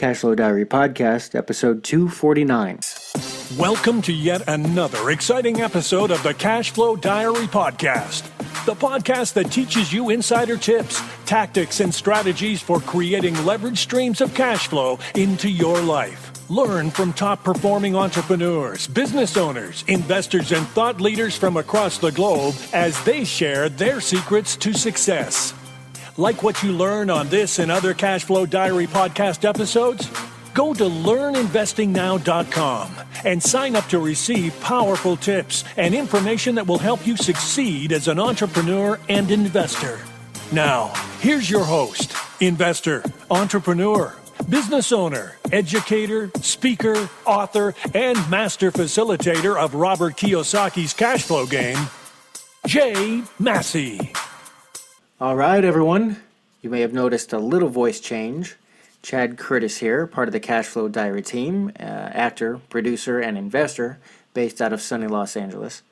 Cashflow Diary Podcast, episode 249. Welcome to yet another exciting episode of the Cashflow Diary Podcast, the podcast that teaches you insider tips, tactics, and strategies for creating leverage streams of cash flow into your life. Learn from top-performing entrepreneurs, business owners, investors, and thought leaders from across the globe as they share their secrets to success. Like what you learn on this and other Cashflow Diary podcast episodes? Go to learninvestingnow.com and sign up to receive powerful tips and information that will help you succeed as an entrepreneur and investor. Now, here's your host, investor, entrepreneur, business owner, educator, speaker, author, and master facilitator of Robert Kiyosaki's cash flow game, Jay Massey. All right, everyone. You may have noticed a little voice change. Chad Curtis here, part of the Cashflow Diary team, actor, producer, and investor based out of sunny Los Angeles.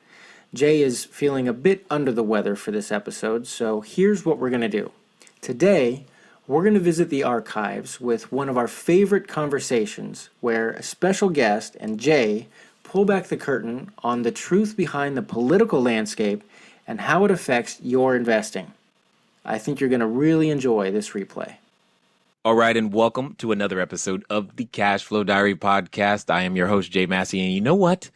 Jay is feeling a bit under the weather for this episode, so here's what we're going to do. Today, we're going to visit the archives with one of our favorite conversations where a special guest and Jay pull back the curtain on the truth behind the political landscape and how it affects your investing. I think you're going to really enjoy this replay. All right, and welcome to another episode of the Cashflow Diary Podcast. I am your host, Jay Massey, and you know what?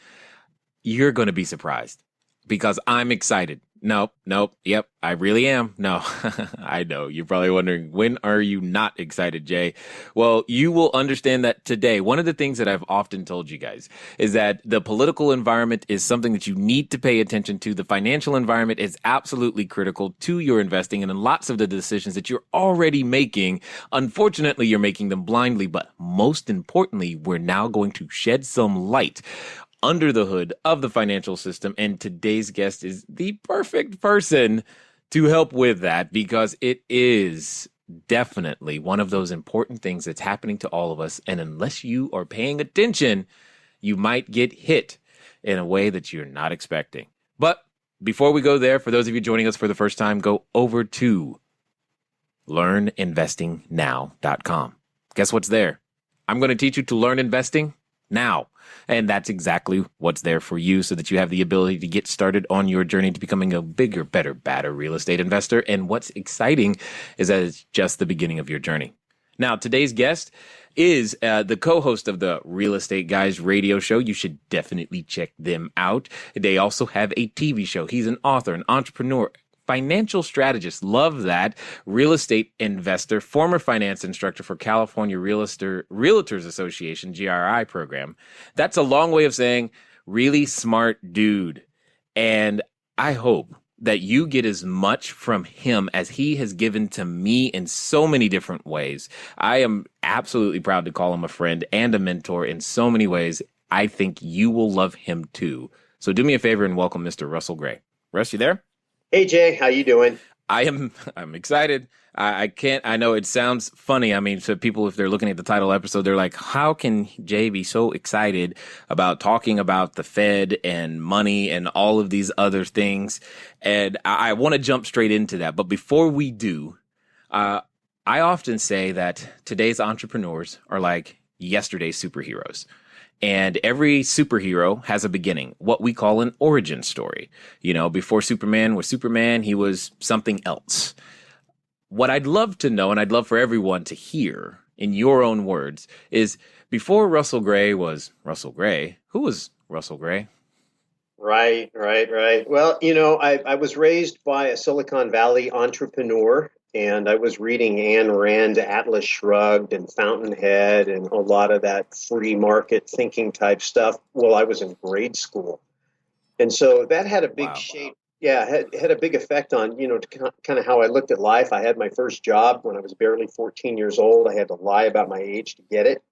You're going to be surprised because I'm excited. Nope, yep, I really am. No, I know. You're probably wondering, when are you not excited, Jay? Well, you will understand that today. One of the things that I've often told you guys is that the political environment is something that you need to pay attention to. The financial environment is absolutely critical to your investing and in lots of the decisions that you're already making. Unfortunately, you're making them blindly, but most importantly, we're now going to shed some light under the hood of the financial system. And today's guest is the perfect person to help with that because it is definitely one of those important things that's happening to all of us. And unless you are paying attention, you might get hit in a way that you're not expecting. But before we go there, for those of you joining us for the first time, go over to learninvestingnow.com. Guess what's there? I'm going to teach you to learn investing now. And that's exactly what's there for you so that you have the ability to get started on your journey to becoming a bigger, better, badder real estate investor. And what's exciting is that it's just the beginning of your journey. Now, today's guest is the co-host of the Real Estate Guys radio show. You should definitely check them out. They also have a TV show. He's an author, an entrepreneur, financial strategist, love that, real estate investor, former finance instructor for California Realtors Association, GRI program. That's a long way of saying really smart dude. And I hope that you get as much from him as he has given to me in so many different ways. I am absolutely proud to call him a friend and a mentor in so many ways. I think you will love him too. So do me a favor and welcome Mr. Russell Gray. Russ, you there? Hey, Jay, how you doing? I'm excited. I know it sounds funny. I mean, to people, if they're looking at the title episode, they're like, how can Jay be so excited about talking about the Fed and money and all of these other things? And I want to jump straight into that. But before we do, I often say that today's entrepreneurs are like yesterday's superheroes. And every superhero has a beginning, what we call an origin story. You know, before Superman was Superman, he was something else. What I'd love to know, and I'd love for everyone to hear in your own words, is before Russell Gray was Russell Gray, who was Russell Gray? Right. Well, you know, I was raised by a Silicon Valley entrepreneur. And I was reading Ayn Rand, Atlas Shrugged, and Fountainhead, and a lot of that free market thinking type stuff while I was in grade school. And so that had a big shape. Yeah, had a big effect on, you know, kind of how I looked at life. I had my first job when I was barely 14 years old. I had to lie about my age to get it.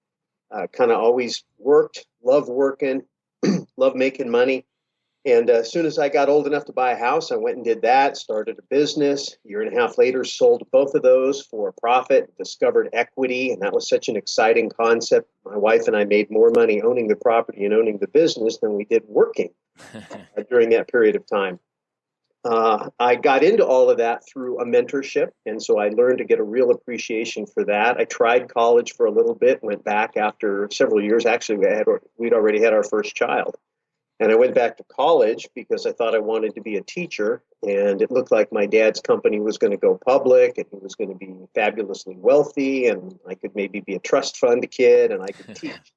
Kind of always worked, loved working, loved making money. And as soon as I got old enough to buy a house, I went and did that, started a business. A year and a half later, sold both of those for a profit, discovered equity, and that was such an exciting concept. My wife and I made more money owning the property and owning the business than we did working during that period of time. I got into all of that through a mentorship, and so I learned to get a real appreciation for that. I tried college for a little bit, went back after several years. Actually, we'd already had our first child. And I went back to college because I thought I wanted to be a teacher, and it looked like my dad's company was going to go public, and he was going to be fabulously wealthy, and I could maybe be a trust fund kid, and I could teach.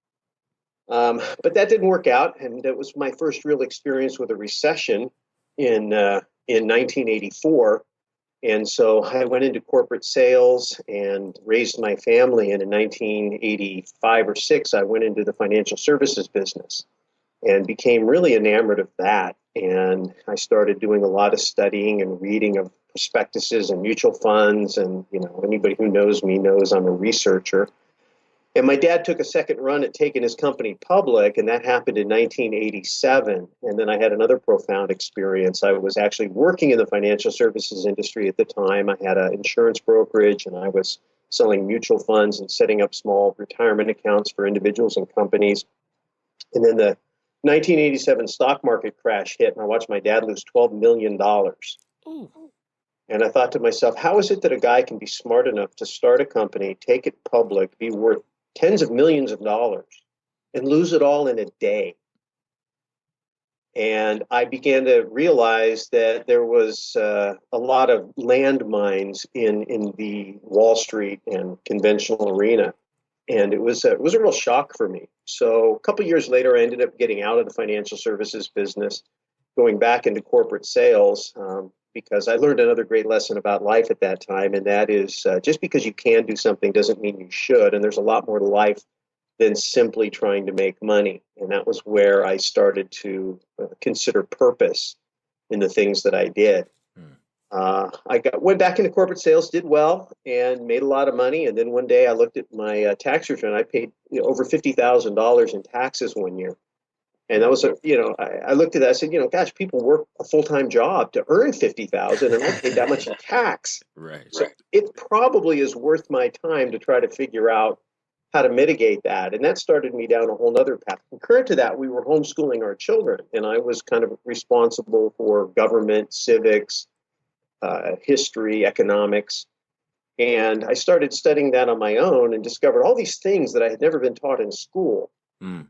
But that didn't work out, and it was my first real experience with a recession in 1984. And so I went into corporate sales and raised my family. And in 1985 or 6, I went into the financial services business and became really enamored of that. And I started doing a lot of studying and reading of prospectuses and mutual funds. And, anybody who knows me knows I'm a researcher. And my dad took a second run at taking his company public, and that happened in 1987. And then I had another profound experience. I was actually working in the financial services industry at the time. I had an insurance brokerage, and I was selling mutual funds and setting up small retirement accounts for individuals and companies. And then the 1987 stock market crash hit, and I watched my dad lose $12 million. Ooh. And I thought to myself, how is it that a guy can be smart enough to start a company, take it public, be worth tens of millions of dollars, and lose it all in a day? And I began to realize that there was a lot of landmines in the Wall Street and conventional arena. And it was a real shock for me. So a couple of years later, I ended up getting out of the financial services business, going back into corporate sales, because I learned another great lesson about life at that time, and that is just because you can do something doesn't mean you should. And there's a lot more to life than simply trying to make money. And that was where I started to consider purpose in the things that I did. Went back into corporate sales, did well, and made a lot of money. And then one day I looked at my tax return. I paid over $50,000 in taxes one year. And that was, I looked at that. I said, gosh, people work a full-time job to earn $50,000, and I paid that much in tax. Right. So it probably is worth my time to try to figure out how to mitigate that. And that started me down a whole other path. Concurrent to that, we were homeschooling our children, and I was kind of responsible for government, civics, history, economics. And I started studying that on my own and discovered all these things that I had never been taught in school. Mm.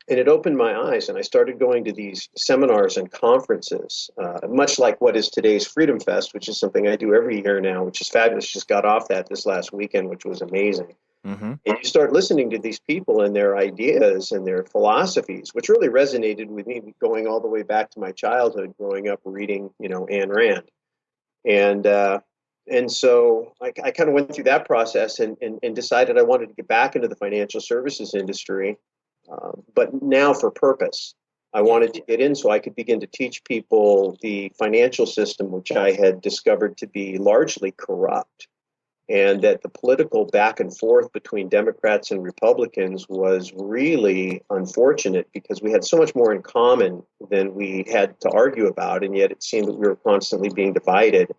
And it opened my eyes, and I started going to these seminars and conferences, much like what is today's Freedom Fest, which is something I do every year now, which is fabulous. Just got off that this last weekend, which was amazing. Mm-hmm. And you start listening to these people and their ideas and their philosophies, which really resonated with me, going all the way back to my childhood, growing up reading, Ayn Rand. And so I kind of went through that process and decided I wanted to get back into the financial services industry. But now for purpose. I wanted to get in so I could begin to teach people the financial system, which I had discovered to be largely corrupt, and that the political back and forth between Democrats and Republicans was really unfortunate because we had so much more in common than we had to argue about, and yet it seemed that we were constantly being divided.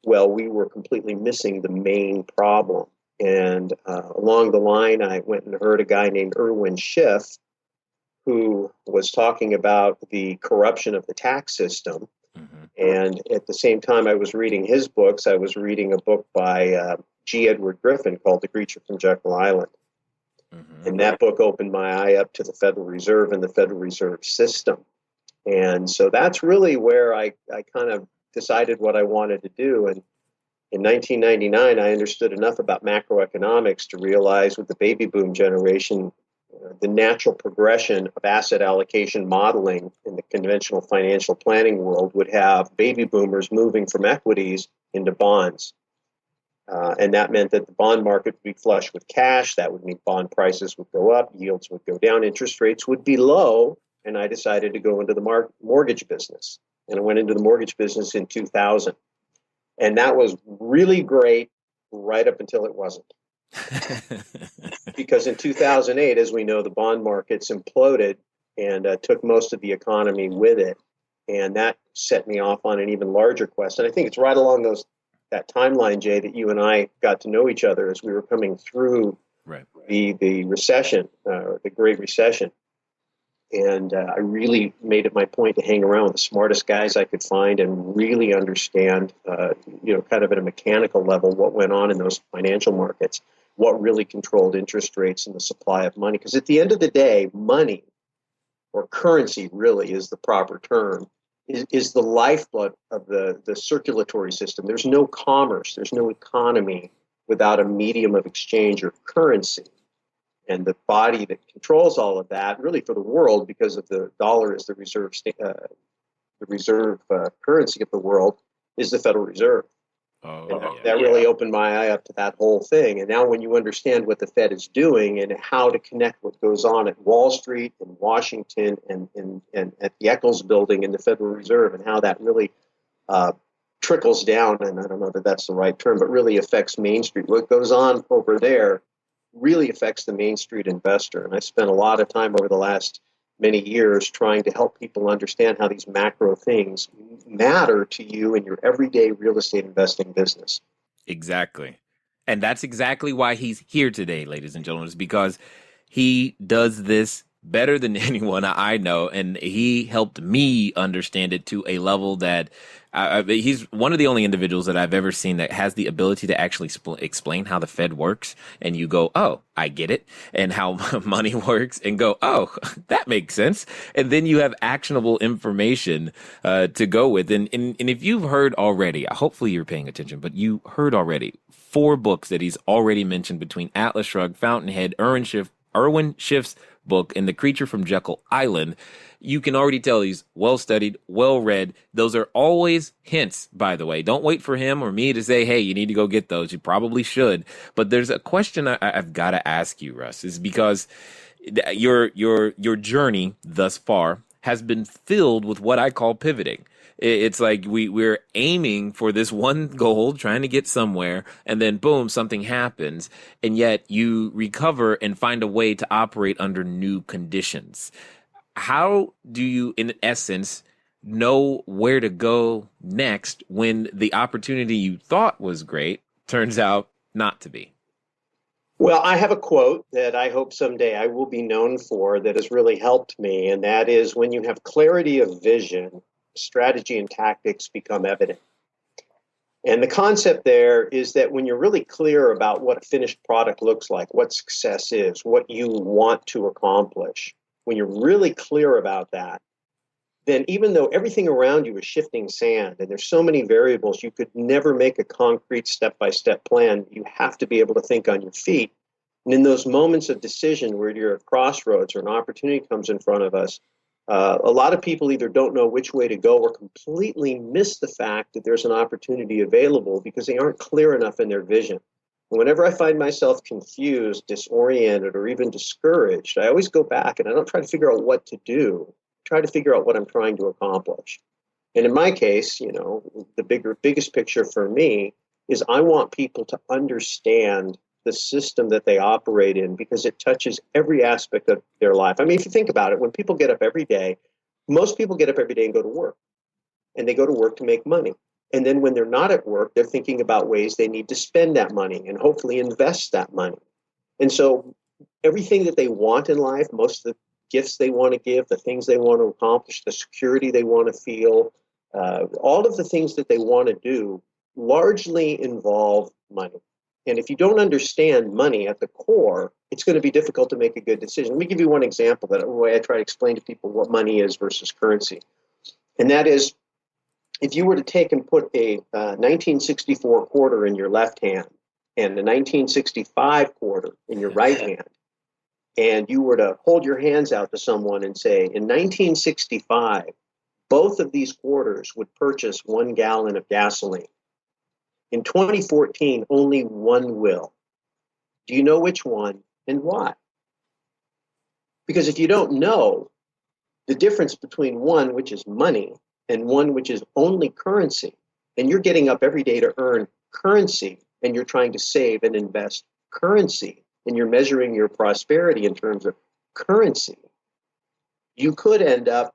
Well, we were completely missing the main problem. And along the line, I went and heard a guy named Irwin Schiff, who was talking about the corruption of the tax system. Mm-hmm. And at the same time I was reading his books, I was reading a book by G. Edward Griffin called The Creature from Jekyll Island. Mm-hmm. And that book opened my eye up to the Federal Reserve and the Federal Reserve system. And so that's really where I kind of decided what I wanted to do. And in 1999, I understood enough about macroeconomics to realize with the baby boom generation, the natural progression of asset allocation modeling in the conventional financial planning world would have baby boomers moving from equities into bonds. And that meant that the bond market would be flush with cash. That would mean bond prices would go up, yields would go down, interest rates would be low. And I decided to go into the mortgage business. And I went into the mortgage business in 2000. And that was really great right up until it wasn't. Because in 2008, as we know, the bond markets imploded and took most of the economy with it. And that set me off on an even larger quest. And I think it's right along that timeline, Jay, that you and I got to know each other as we were coming through the recession, the Great Recession. And I really made it my point to hang around with the smartest guys I could find and really understand, kind of at a mechanical level, what went on in those financial markets, what really controlled interest rates and the supply of money. Because at the end of the day, money, or currency really is the proper term, is the lifeblood of the circulatory system. There's no commerce, there's no economy without a medium of exchange or currency. And the body that controls all of that, really for the world, because of the dollar as the reserve currency of the world, is the Federal Reserve. That really opened my eye up to that whole thing. And now when you understand what the Fed is doing and how to connect what goes on at Wall Street and Washington and at the Eccles building in the Federal Reserve, and how that really trickles down, and I don't know that that's the right term, but really affects Main Street. What goes on over there really affects the Main Street investor. And I spent a lot of time over the last many years trying to help people understand how these macro things matter to you in your everyday real estate investing business. Exactly. And that's exactly why he's here today, ladies and gentlemen, is because he does this better than anyone I know. And he helped me understand it to a level that he's one of the only individuals that I've ever seen that has the ability to actually explain how the Fed works. And you go, oh, I get it. And how money works, and go, oh, that makes sense. And then you have actionable information to go with. And if you've heard already, hopefully you're paying attention, but you heard already 4 books that he's already mentioned between Atlas Shrugged, Fountainhead, Irwin Schiff's book, and The Creature from Jekyll Island. You can already tell he's well-studied, well-read. Those are always hints, by the way. Don't wait for him or me to say, hey, you need to go get those. You probably should. But there's a question I've got to ask you, Russ, is because your journey thus far has been filled with what I call pivoting. It's like we're aiming for this one goal, trying to get somewhere, and then boom, something happens, and yet you recover and find a way to operate under new conditions. How do you, in essence, know where to go next when the opportunity you thought was great turns out not to be? Well, I have a quote that I hope someday I will be known for that has really helped me, and that is, when you have clarity of vision, strategy and tactics become evident. And the concept there is that when you're really clear about what a finished product looks like, what success is, what you want to accomplish, when you're really clear about that, then even though everything around you is shifting sand and there's so many variables, you could never make a concrete step-by-step plan. You have to be able to think on your feet. And in those moments of decision where you're at crossroads or an opportunity comes in front of us, a lot of people either don't know which way to go or completely miss the fact that there's an opportunity available because they aren't clear enough in their vision. And whenever I find myself confused, disoriented, or even discouraged, I always go back and I don't try to figure out what to do. I try to figure out what I'm trying to accomplish. And in my case, the biggest picture for me is I want people to understand the system that they operate in, because it touches every aspect of their life. I mean, if you think about it, when people get up every day, most people get up every day and go to work. And they go to work to make money. And then when they're not at work, they're thinking about ways they need to spend that money and hopefully invest that money. And so everything that they want in life, most of the gifts they want to give, the things they want to accomplish, the security they want to feel, all of the things that they want to do largely involve money. And if you don't understand money at the core, it's going to be difficult to make a good decision. Let me give you one example, that way I try to explain to people what money is versus currency. And that is, if you were to take and put a 1964 quarter in your left hand and a 1965 quarter in your right hand, and you were to hold your hands out to someone and say, in 1965, both of these quarters would purchase 1 gallon of gasoline. In 2014, only one will. Do you know which one and why? Because if you don't know the difference between one, which is money, and one, which is only currency, and you're getting up every day to earn currency, and you're trying to save and invest currency, and you're measuring your prosperity in terms of currency, you could end up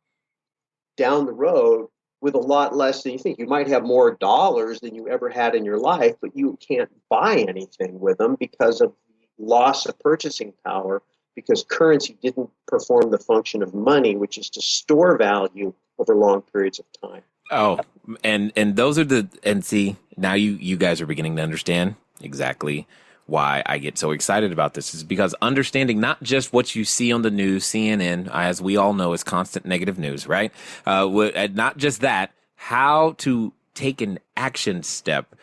down the road with a lot less than you think. You might have more dollars than you ever had in your life, but you can't buy anything with them because of the loss of purchasing power because currency didn't perform the function of money, which is to store value over long periods of time. Oh, and those are and see, now you guys are beginning to understand exactly why I get so excited about this, is because understanding not just what you see on the news, CNN, as we all know, is constant negative news, right? Not just that, how to take an action step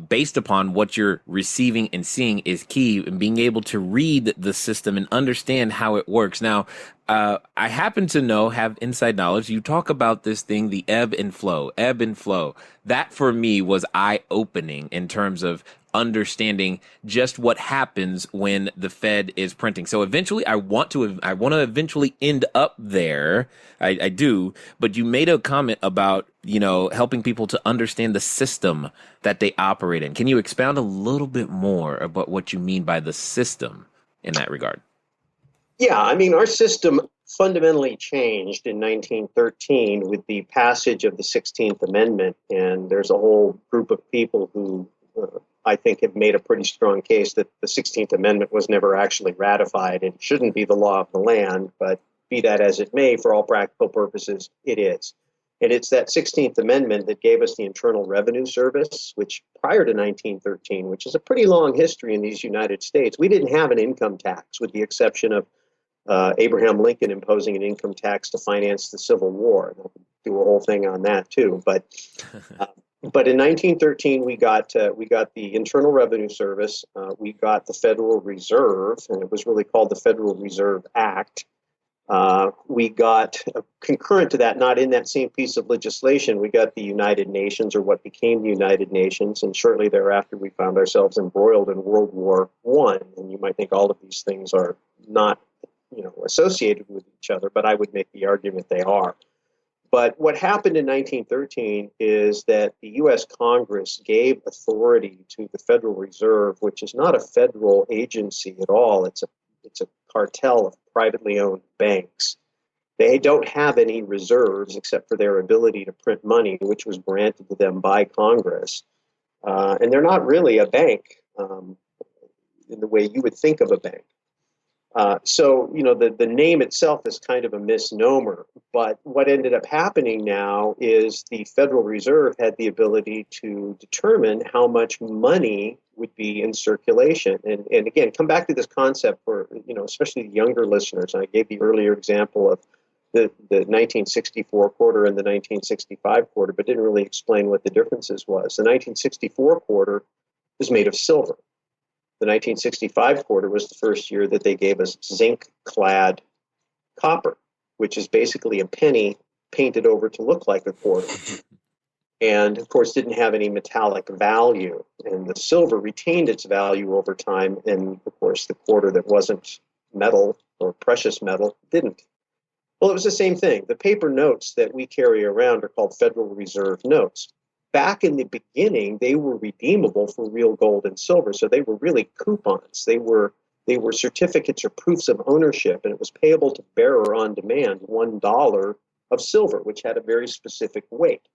based upon what you're receiving and seeing is key, and being able to read the system and understand how it works. Now, I happen to have inside knowledge. You talk about this thing, the ebb and flow. That for me was eye-opening in terms of understanding just what happens when the Fed is printing. So eventually I want to eventually end up there. I do, but you made a comment about, helping people to understand the system that they operate in. Can you expound a little bit more about what you mean by the system in that regard? Yeah, I mean, our system fundamentally changed in 1913 with the passage of the 16th Amendment, and there's a whole group of people who I think have made a pretty strong case that the 16th Amendment was never actually ratified and shouldn't be the law of the land, but be that as it may, for all practical purposes, it is. And it's that 16th Amendment that gave us the Internal Revenue Service, which prior to 1913, which is a pretty long history in these United States, we didn't have an income tax, with the exception of Abraham Lincoln imposing an income tax to finance the Civil War. And I'll do a whole thing on that too. But in 1913, we got the Internal Revenue Service. We got the Federal Reserve, and it was really called the Federal Reserve Act. We got, concurrent to that, not in that same piece of legislation, we got the United Nations, or what became the United Nations, and shortly thereafter we found ourselves embroiled in World War I. And you might think all of these things are not, associated with each other, but I would make the argument they are. But what happened in 1913 is that the U.S. Congress gave authority to the Federal Reserve, which is not a federal agency at all. It's a cartel of privately owned banks. They don't have any reserves except for their ability to print money, which was granted to them by Congress. And they're not really a bank in the way you would think of a bank. So the name itself is kind of a misnomer. But what ended up happening now is the Federal Reserve had the ability to determine how much money would be in circulation. And again, come back to this concept for, especially the younger listeners. I gave the earlier example of the 1964 quarter and the 1965 quarter, but didn't really explain what the differences was. The 1964 quarter was made of silver. The 1965 quarter was the first year that they gave us zinc-clad copper, which is basically a penny painted over to look like a quarter. And, of course, didn't have any metallic value. And the silver retained its value over time. And, of course, the quarter that wasn't metal or precious metal didn't. Well, it was the same thing. The paper notes that we carry around are called Federal Reserve notes. Back in the beginning, they were redeemable for real gold and silver. So they were really coupons. They were certificates or proofs of ownership, and it was payable to bearer on demand, $1 of silver, which had a very specific weight.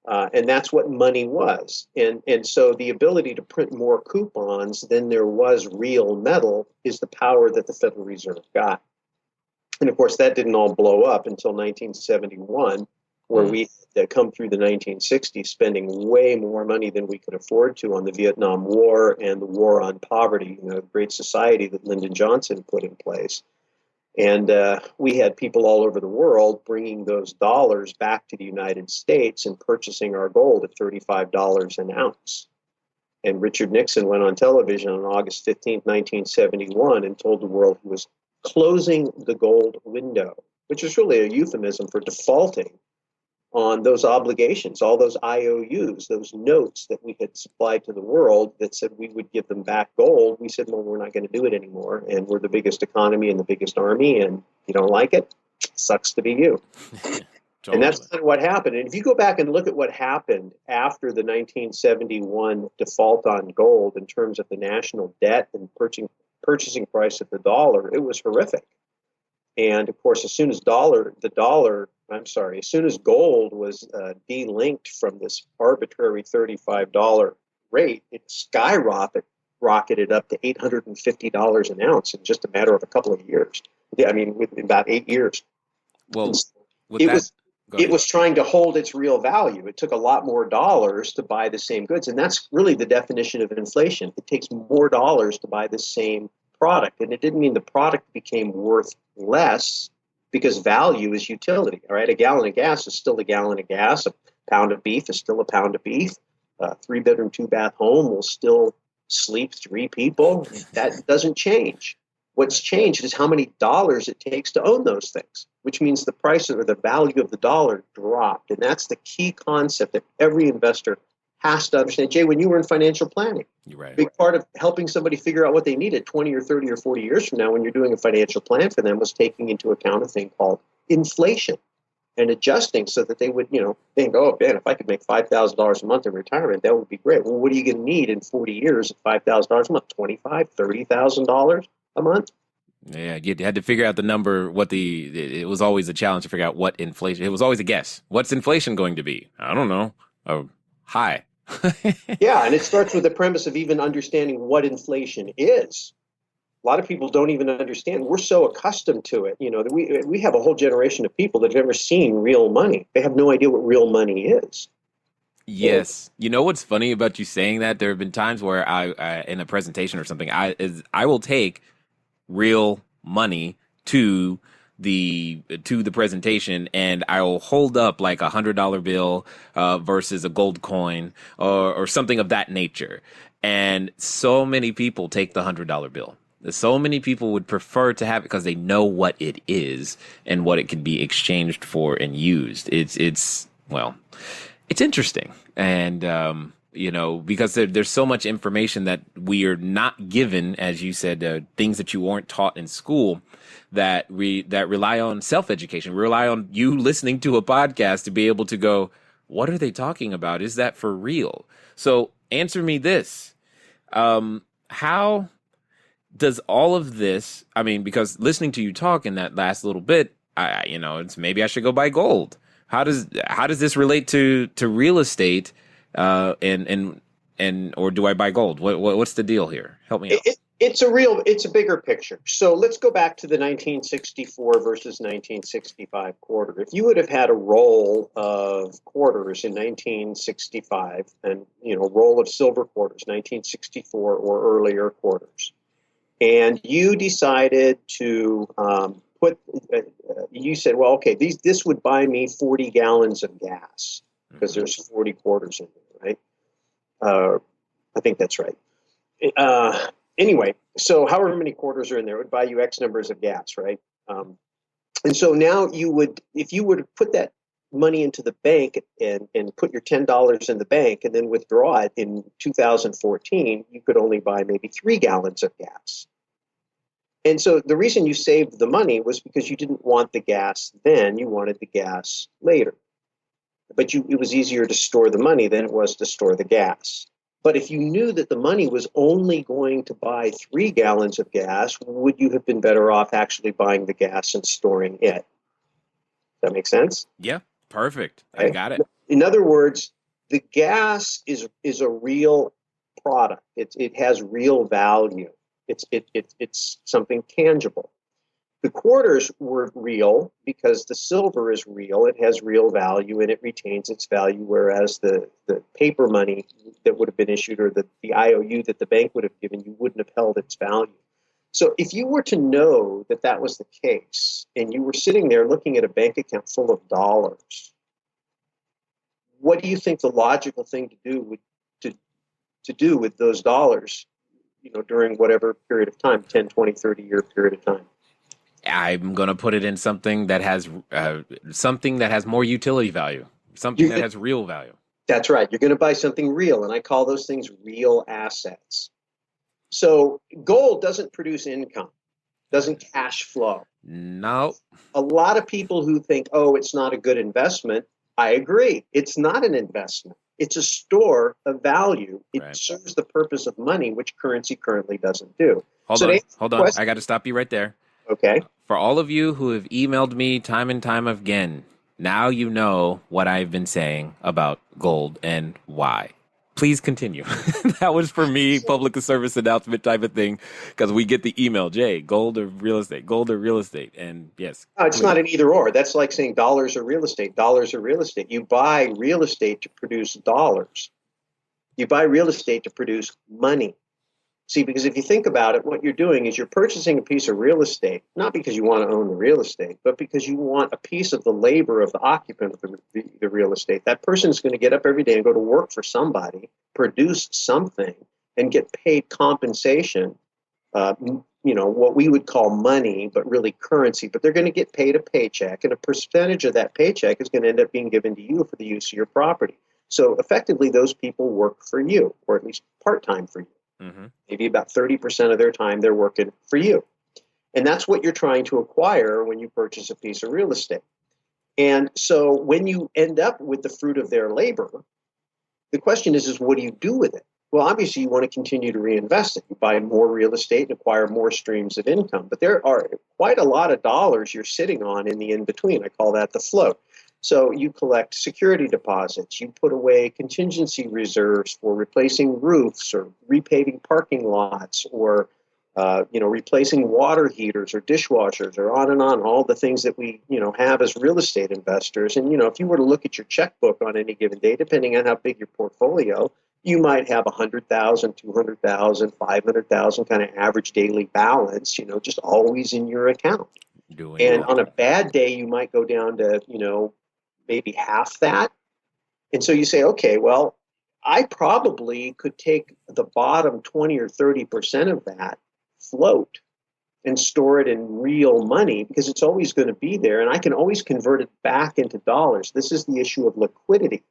And that's what money was. And so the ability to print more coupons than there was real metal is the power that the Federal Reserve got. And of course, that didn't all blow up until 1971, where we had come through the 1960s spending way more money than we could afford to on the Vietnam War and the war on poverty, the Great Society that Lyndon Johnson put in place. And we had people all over the world bringing those dollars back to the United States and purchasing our gold at $35 an ounce. And Richard Nixon went on television on August 15th, 1971, and told the world he was closing the gold window, which is really a euphemism for defaulting on those obligations, all those IOUs, those notes that we had supplied to the world that said we would give them back gold. We said, well, we're not going to do it anymore. And we're the biggest economy and the biggest army. And you don't like it? Sucks to be you. Totally. And that's kind of what happened. And if you go back and look at what happened after the 1971 default on gold in terms of the national debt and purchasing price of the dollar, it was horrific. And of course, as soon as gold was delinked from this arbitrary $35 rate, it skyrocketed rocketed up to $850 an ounce in just a matter of a couple of years. Yeah, I mean, within about 8 years. Well, So with it that, was go it ahead. was trying to hold its real value. It took a lot more dollars to buy the same goods, and that's really the definition of inflation. It takes more dollars to buy the same product, and it didn't mean the product became worth less, because value is utility. All right, a gallon of gas is still a gallon of gas. A pound of beef is still a pound of beef. A 3-bedroom, 2-bath home will still sleep 3 people. That doesn't change. What's changed is how many dollars it takes to own those things, which means the price or the value of the dollar dropped. And that's the key concept that every investor has to understand. Jay, when you were in financial planning, You're right. a big part of helping somebody figure out what they needed 20 or 30 or 40 years from now when you're doing a financial plan for them was taking into account a thing called inflation and adjusting so that they would, think, oh, man, if I could make $5,000 a month in retirement, that would be great. Well, what are you going to need in 40 years at $5,000 a month? $25,000, $30,000 a month? Yeah, you had to figure out the number. It was always a challenge to figure out what inflation. It was always a guess. What's inflation going to be? I don't know. High. Yeah, and it starts with the premise of even understanding what inflation is. A lot of people don't even understand. We're so accustomed to it. That we have a whole generation of people that have never seen real money. They have no idea what real money is. Yes. You know what's funny about you saying that? There have been times where I in a presentation or something, I will take real money to the presentation, and I will hold up like $100 bill versus a gold coin or something of that nature. And so many people take the $100 bill. So many people would prefer to have it because they know what it is and what it can be exchanged for and used. It's interesting. And, because there's so much information that we are not given, as you said, things that you weren't taught in school that rely on self-education, rely on you listening to a podcast to be able to go, what are they talking about? Is that for real? So answer me this. How does all of this, because listening to you talk in that last little bit, it's maybe I should go buy gold. How does this relate to real estate, or do I buy gold? What's the deal here? Help me out. It's a bigger picture. So let's go back to the 1964 versus 1965 quarter. If you would have had a roll of quarters in 1965 and, roll of silver quarters, 1964 or earlier quarters, and you decided to you said, well, okay, this would buy me 40 gallons of gas because there's 40 quarters in there, right? I think that's right. Anyway, so however many quarters are in there, it would buy you X numbers of gas, right? And so now if you were to put that money into the bank and put your $10 in the bank and then withdraw it in 2014, you could only buy maybe 3 gallons of gas. And so the reason you saved the money was because you didn't want the gas then, you wanted the gas later. But it was easier to store the money than it was to store the gas. But if you knew that the money was only going to buy 3 gallons of gas, would you have been better off actually buying the gas and storing it? Does that make sense? Yeah, perfect. Okay. I got it. In other words, the gas is a real product. It has real value. It's something tangible. The quarters were real because the silver is real. It has real value and it retains its value, whereas the paper money that would have been issued or the IOU that the bank would have given you wouldn't have held its value. So if you were to know that that was the case and you were sitting there looking at a bank account full of dollars, what do you think the logical thing to do with those dollars, during whatever period of time, 10, 20, 30-year period of time? I'm going to put it in something that has more utility value, something that has real value. That's right. You're going to buy something real, and I call those things real assets. So gold doesn't produce income, doesn't cash flow. No. A lot of people who think, oh, it's not a good investment, I agree. It's not an investment. It's a store of value. It serves the purpose of money, which currency currently doesn't do. Hold on. I got to stop you right there. Okay. For all of you who have emailed me time and time again, now you know what I've been saying about gold and why. Please continue. That was for me, public service announcement type of thing, because we get the email, Jay, gold or real estate, gold or real estate. And yes, No, it's please. not an either or. That's like saying dollars or real estate. Dollars or real estate. You buy real estate to produce dollars. You buy real estate to produce money. See, because if you think about it, what you're doing is you're purchasing a piece of real estate, not because you want to own the real estate, but because you want a piece of the labor of the occupant of the real estate. That person is going to get up every day and go to work for somebody, produce something, and get paid compensation, what we would call money, but really currency. But they're going to get paid a paycheck, and a percentage of that paycheck is going to end up being given to you for the use of your property. So effectively, those people work for you, or at least part-time for you. Mm-hmm. Maybe about 30% of their time they're working for you. And that's what you're trying to acquire when you purchase a piece of real estate. And so when you end up with the fruit of their labor, the question is what do you do with it? Well, obviously, you want to continue to reinvest it. You buy more real estate and acquire more streams of income. But there are quite a lot of dollars you're sitting on in the in-between. I call that the float. So you collect security deposits, you put away contingency reserves for replacing roofs or repaving parking lots or replacing water heaters or dishwashers or on and on, all the things that we have as real estate investors. And if you were to look at your checkbook on any given day, depending on how big your portfolio, you might have 100,000, 200,000, 500,000 kind of average daily balance, just always in your account. And on a bad day, you might go down to, maybe half that. And so you say, okay, well, I probably could take the bottom 20 or 30% of that float and store it in real money because it's always going to be there. And I can always convert it back into dollars. This is the issue of liquidity.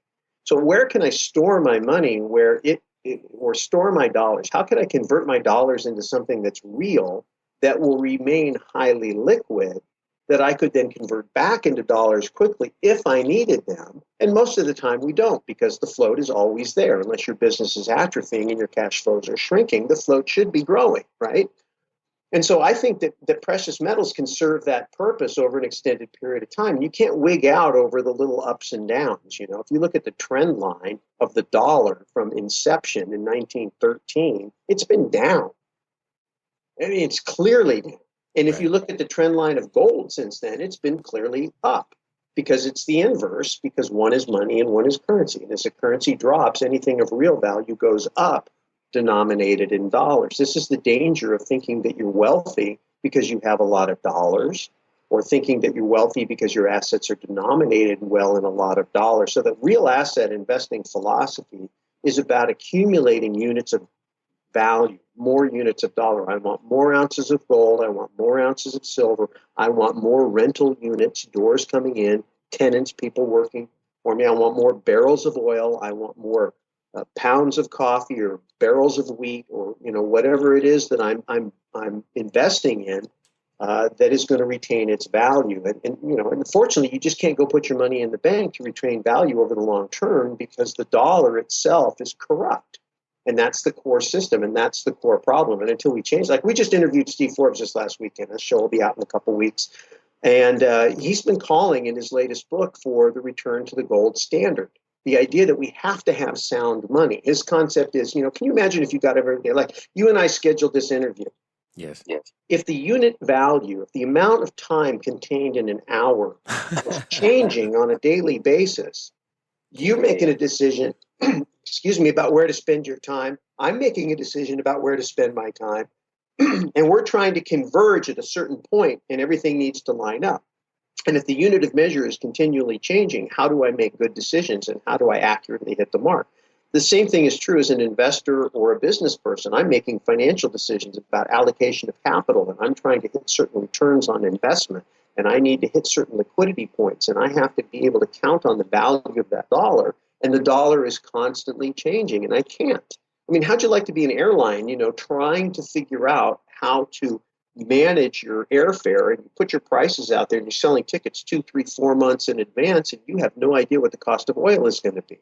So where can I store my money or store my dollars? How can I convert my dollars into something that's real that will remain highly liquid that I could then convert back into dollars quickly if I needed them? And most of the time we don't, because the float is always there. Unless your business is atrophying and your cash flows are shrinking, the float should be growing, right? And so I think that precious metals can serve that purpose over an extended period of time. You can't wig out over the little ups and downs. If you look at the trend line of the dollar from inception in 1913, it's been down. I mean, it's clearly down. And if you look at the trend line of gold since then, it's been clearly up because it's the inverse, because one is money and one is currency. And as the currency drops, anything of real value goes up, denominated in dollars. This is the danger of thinking that you're wealthy because you have a lot of dollars, or thinking that you're wealthy because your assets are denominated well in a lot of dollars. So the real asset investing philosophy is about accumulating units of value, more units of dollar. I want more ounces of gold. I want more ounces of silver. I want more rental units, doors coming in, tenants, people working for me. I want more barrels of oil. I want more pounds of coffee or barrels of wheat, or whatever it is that I'm investing in that is going to retain its value. And unfortunately, you just can't go put your money in the bank to retain value over the long term because the dollar itself is corrupt. And that's the core system, and that's the core problem. And until we change, like we just interviewed Steve Forbes this last weekend. His show will be out in a couple weeks. And he's been calling in his latest book for the return to the gold standard. The idea that we have to have sound money. His concept is, can you imagine if you got every day, like you and I scheduled this interview. Yes. If the unit value, if the amount of time contained in an hour was changing on a daily basis, you're making a decision, about where to spend your time. I'm making a decision about where to spend my time. And we're trying to converge at a certain point, and everything needs to line up. And if the unit of measure is continually changing, how do I make good decisions, and how do I accurately hit the mark? The same thing is true as an investor or a business person. I'm making financial decisions about allocation of capital, and I'm trying to hit certain returns on investment, and I need to hit certain liquidity points, and I have to be able to count on the value of that dollar, and the dollar is constantly changing, and I can't. I mean, how'd you like to be an airline, trying to figure out how to manage your airfare, and you put your prices out there and you're selling tickets 2, 3, 4 months in advance, and you have no idea what the cost of oil is going to be.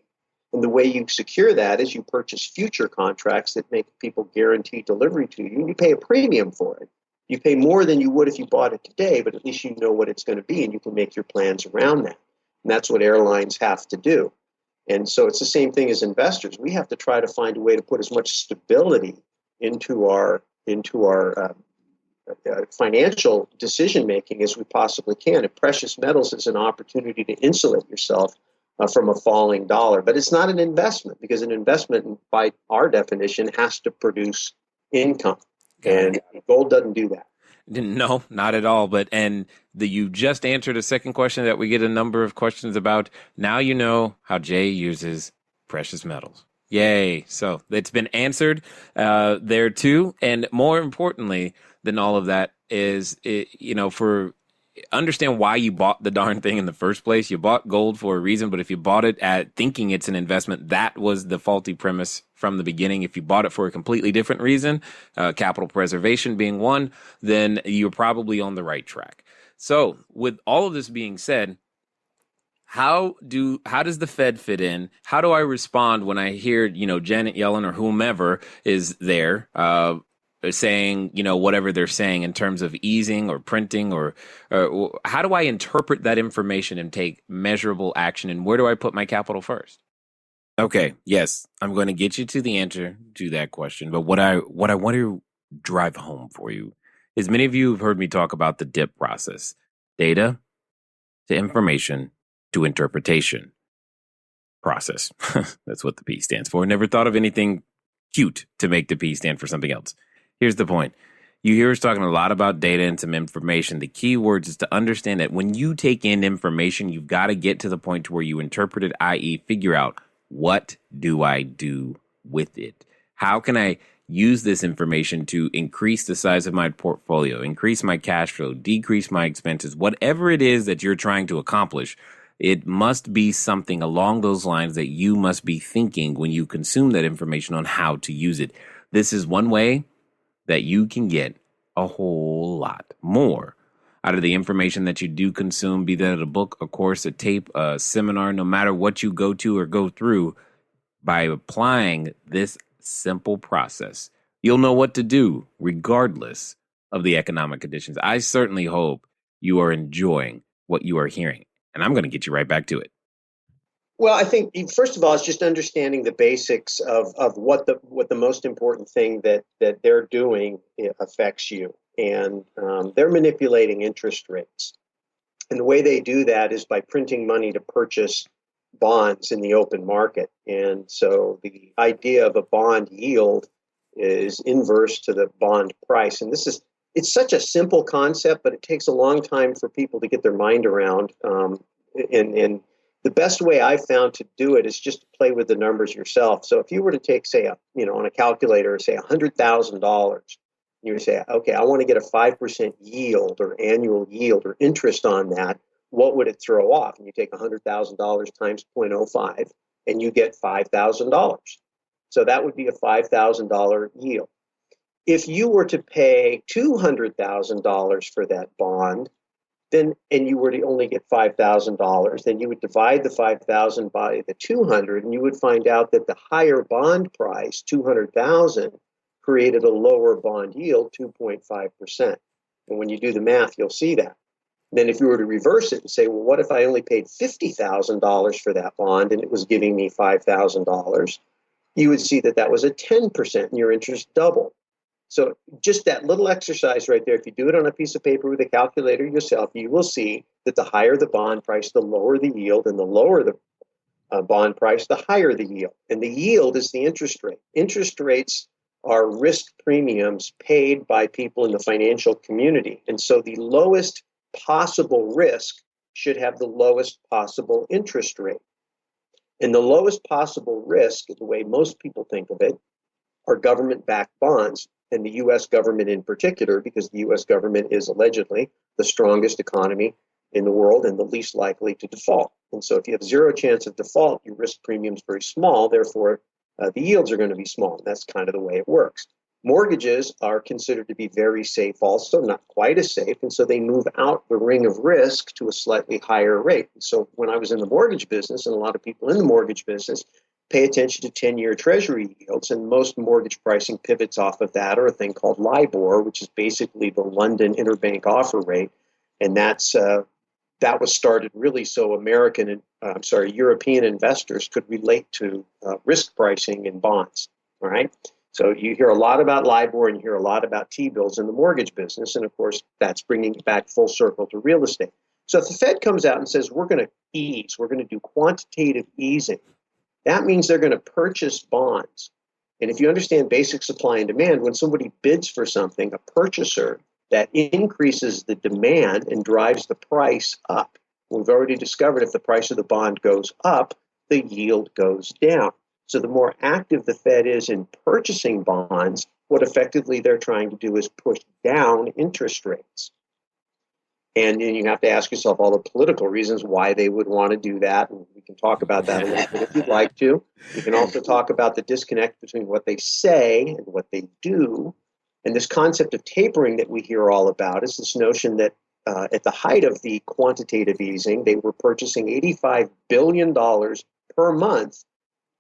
And the way you secure that is you purchase future contracts that make people guarantee delivery to you, and you pay a premium for it. You pay more than you would if you bought it today, but at least you know what it's going to be, and you can make your plans around that. And that's what airlines have to do. And so it's the same thing as investors. We have to try to find a way to put as much stability into our financial decision making as we possibly can. And precious metals is an opportunity to insulate yourself from a falling dollar. But it's not an investment, because an investment, by our definition, has to produce income. And gold doesn't do that. No, not at all. You just answered a second question that we get a number of questions about. Now you know how Jay uses precious metals. Yay. So it's been answered there too. And more importantly than all of that is, for understand why you bought the darn thing in the first place. You bought gold for a reason, but if you bought it at thinking it's an investment, that was the faulty premise from the beginning. If you bought it for a completely different reason, capital preservation being one, then you're probably on the right track. So with all of this being said, how does the Fed fit in? How do I respond when I hear, Janet Yellen or whomever is there, saying, whatever they're saying in terms of easing or printing, or how do I interpret that information and take measurable action? And where do I put my capital first? Okay. Yes, I'm going to get you to the answer to that question. But what I want to drive home for you is, many of you have heard me talk about the DIP process: data to information to interpretation process. That's what the P stands for. Never thought of anything cute to make the P stand for something else. Here's the point. You hear us talking a lot about data and some information. The key words is to understand that when you take in information, you've got to get to the point to where you interpret it, i.e. figure out, what do I do with it? How can I use this information to increase the size of my portfolio, increase my cash flow, decrease my expenses, whatever it is that you're trying to accomplish? It must be something along those lines that you must be thinking when you consume that information on how to use it. This is one way that you can get a whole lot more out of the information that you do consume, be that a book, a course, a tape, a seminar, no matter what you go to or go through. By applying this simple process, you'll know what to do regardless of the economic conditions. I certainly hope you are enjoying what you are hearing, and I'm going to get you right back to it. Well, I think, first of all, it's just understanding the basics of what the most important thing that they're doing affects you. And they're manipulating interest rates. And the way they do that is by printing money to purchase bonds in the open market. And so the idea of a bond yield is inverse to the bond price. And it's such a simple concept, but it takes a long time for people to get their mind around. And the best way I've found to do it is just to play with the numbers yourself. So if you were to take, say, on a calculator, say $100,000, you would say, okay, I want to get a 5% yield or annual yield or interest on that. What would it throw off? And you take $100,000 times 0.05 and you get $5,000. So that would be a $5,000 yield. If you were to pay $200,000 for that bond, and you were to only get $5,000, then you would divide the 5,000 by the 200, and you would find out that the higher bond price, 200,000, created a lower bond yield, 2.5%. And when you do the math, you'll see that. And then if you were to reverse it and say, well, what if I only paid $50,000 for that bond and it was giving me $5,000? You would see that that was a 10%, and your interest doubled. So just that little exercise right there, if you do it on a piece of paper with a calculator yourself, you will see that the higher the bond price, the lower the yield, and the lower the bond price, the higher the yield. And the yield is the interest rate. Interest rates are risk premiums paid by people in the financial community. And so the lowest possible risk should have the lowest possible interest rate. And the lowest possible risk, the way most people think of it, are government-backed bonds. And the U.S. government in particular, because the U.S. government is allegedly the strongest economy in the world and the least likely to default. And so if you have zero chance of default, your risk premium is very small. Therefore, the yields are going to be small. And that's kind of the way it works. Mortgages are considered to be very safe also, not quite as safe. And so they move out the ring of risk to a slightly higher rate. And so when I was in the mortgage business, and a lot of people in the mortgage business pay attention to 10-year Treasury yields, and most mortgage pricing pivots off of that, or a thing called LIBOR, which is basically the London interbank offer rate, and that's that was started really so European investors could relate to risk pricing in bonds. All right. So you hear a lot about LIBOR and you hear a lot about T-bills in the mortgage business. And of course, that's bringing it back full circle to real estate. So if the Fed comes out and says, we're going to ease, we're going to do quantitative easing, that means they're going to purchase bonds. And if you understand basic supply and demand, when somebody bids for something, a purchaser, that increases the demand and drives the price up. We've already discovered if the price of the bond goes up, the yield goes down. So the more active the Fed is in purchasing bonds, what effectively they're trying to do is push down interest rates. And then you have to ask yourself all the political reasons why they would want to do that. And we can talk about that a little bit if you'd like to. You can also talk about the disconnect between what they say and what they do. And this concept of tapering that we hear all about is this notion that at the height of the quantitative easing, they were purchasing $85 billion per month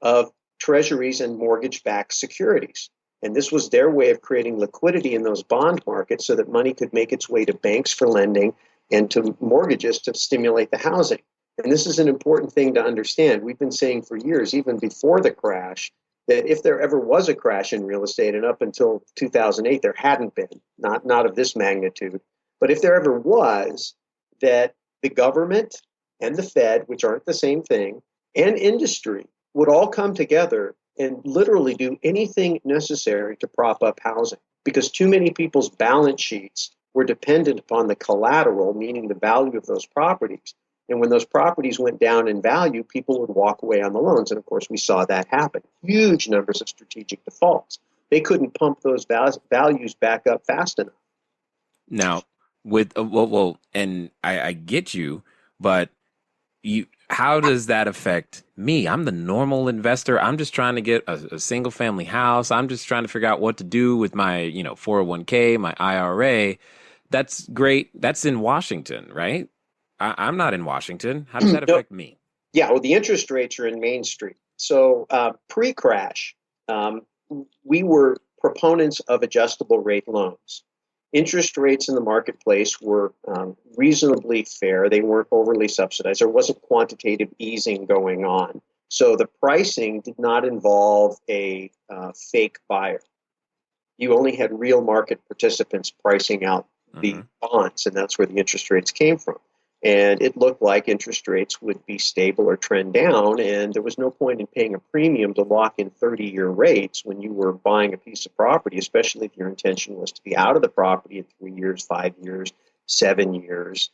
of treasuries and mortgage-backed securities. And this was their way of creating liquidity in those bond markets so that money could make its way to banks for lending and to mortgages to stimulate the housing. And this is an important thing to understand. We've been saying for years, even before the crash, that if there ever was a crash in real estate, and up until 2008, there hadn't been, not of this magnitude, but if there ever was, that the government and the Fed, which aren't the same thing, and industry would all come together and literally do anything necessary to prop up housing, because too many people's balance sheets were dependent upon the collateral, meaning the value of those properties. And when those properties went down in value, people would walk away on the loans. And of course, we saw that happen. Huge numbers of strategic defaults. They couldn't pump those values back up fast enough. Now, with and I get you, but how does that affect me? I'm the normal investor. I'm just trying to get a single family house. I'm just trying to figure out what to do with my 401k, my IRA. That's great. That's in Washington, right? I'm not in Washington. How does that affect me? Yeah, well, the interest rates are in Main Street. So pre-crash, we were proponents of adjustable rate loans. Interest rates in the marketplace were reasonably fair. They weren't overly subsidized. There wasn't quantitative easing going on. So the pricing did not involve a fake buyer. You only had real market participants pricing out the bonds, and that's where the interest rates came from. And it looked like interest rates would be stable or trend down, and there was no point in paying a premium to lock in 30-year rates when you were buying a piece of property, especially if your intention was to be out of the property in 3 years, 5 years, 7 years.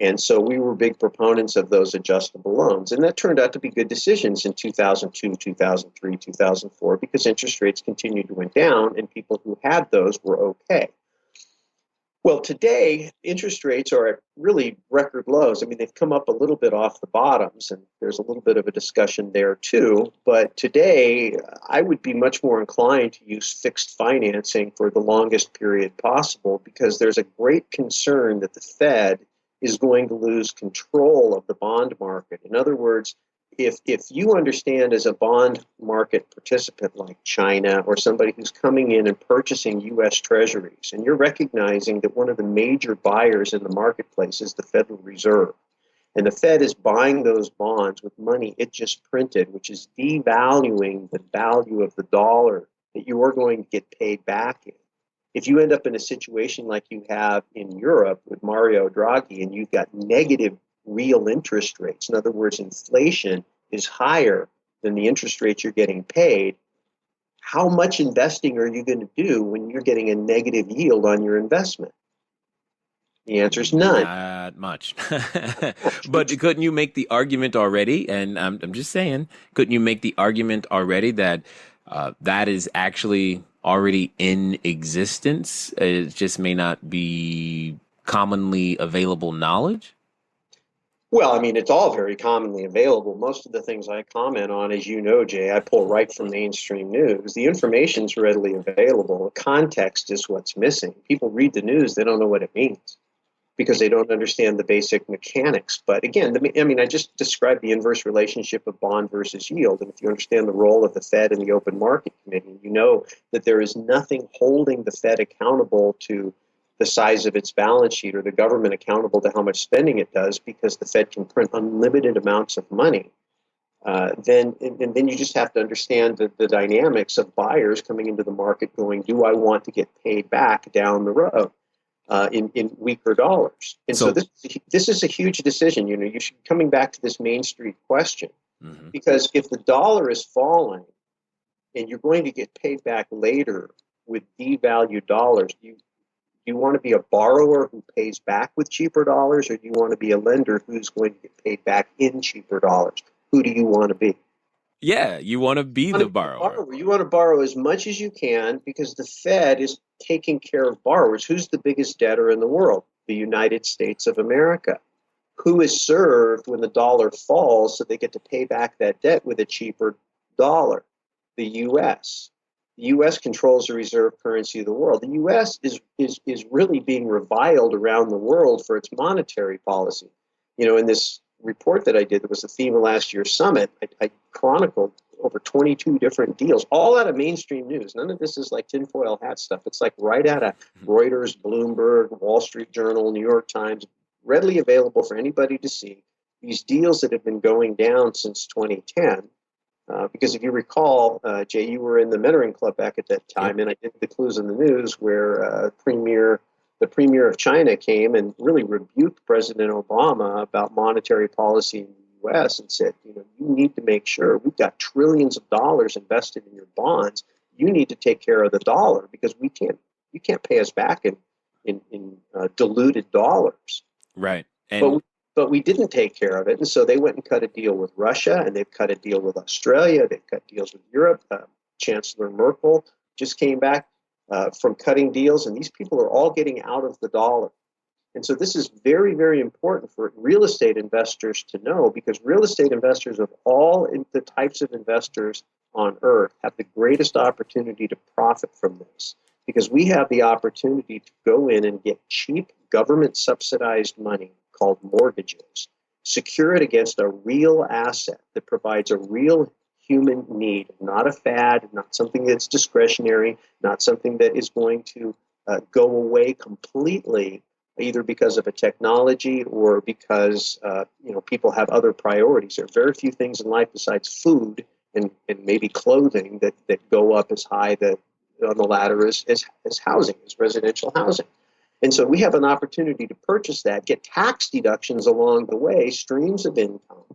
And so we were big proponents of those adjustable loans. And that turned out to be good decisions in 2002, 2003, 2004, because interest rates continued to went down, and people who had those were okay. Well, today, interest rates are at really record lows. I mean, they've come up a little bit off the bottoms, and there's a little bit of a discussion there too. But today, I would be much more inclined to use fixed financing for the longest period possible, because there's a great concern that the Fed is going to lose control of the bond market. In other words, if you understand as a bond market participant like China or somebody who's coming in and purchasing U.S. treasuries, and you're recognizing that one of the major buyers in the marketplace is the Federal Reserve, and the Fed is buying those bonds with money it just printed, which is devaluing the value of the dollar that you are going to get paid back in. If you end up in a situation like you have in Europe with Mario Draghi, and you've got negative real interest rates. In other words, inflation is higher than the interest rates you're getting paid. How much investing are you going to do when you're getting a negative yield on your investment? The answer is none. Not much. But couldn't you make the argument already? And I'm just saying, couldn't you make the argument already that that is actually already in existence? It just may not be commonly available knowledge? Well, I mean, it's all very commonly available. Most of the things I comment on, as you know, Jay, I pull right from mainstream news. The information's readily available. The context is what's missing. People read the news, they don't know what it means because they don't understand the basic mechanics. But again, I just described the inverse relationship of bond versus yield. And if you understand the role of the Fed and the Open Market Committee, you know that there is nothing holding the Fed accountable to the size of its balance sheet or the government accountable to how much spending it does because the Fed can print unlimited amounts of money, then you just have to understand the dynamics of buyers coming into the market going, do I want to get paid back down the road in weaker dollars? And so this is a huge decision. You should be coming back to this Main Street question, because if the dollar is falling and you're going to get paid back later with devalued dollars, do you want to be a borrower who pays back with cheaper dollars, or do you want to be a lender who's going to get paid back in cheaper dollars? Who do you want to be? Yeah, you want to be the borrower. You want to borrow as much as you can because the Fed is taking care of borrowers. Who's the biggest debtor in the world? The United States of America. Who is served when the dollar falls so they get to pay back that debt with a cheaper dollar? The U.S. The U.S. controls the reserve currency of the world. The U.S. is really being reviled around the world for its monetary policy. In this report that I did that was the theme of last year's summit, I chronicled over 22 different deals, all out of mainstream news. None of this is like tinfoil hat stuff. It's like right out of Reuters, Bloomberg, Wall Street Journal, New York Times, readily available for anybody to see. These deals that have been going down since 2010. Because if you recall, Jay, you were in the Mentoring Club back at that time, and I did the Clues in the News where the premier of China came and really rebuked President Obama about monetary policy in the U.S. and said, you need to make sure we've got trillions of dollars invested in your bonds. You need to take care of the dollar because you can't pay us back in diluted dollars. Right. But we didn't take care of it. And so they went and cut a deal with Russia, and they've cut a deal with Australia. They've cut deals with Europe. Chancellor Merkel just came back from cutting deals, and these people are all getting out of the dollar. And so this is very, very important for real estate investors to know, because real estate investors of all the types of investors on earth have the greatest opportunity to profit from this, because we have the opportunity to go in and get cheap government subsidized money called mortgages, secure it against a real asset that provides a real human need, not a fad, not something that's discretionary, not something that is going to go away completely, either because of a technology or because people have other priorities. There are very few things in life besides food and maybe clothing that go up as high on the ladder as housing, as residential housing. And so we have an opportunity to purchase that, get tax deductions along the way, streams of income,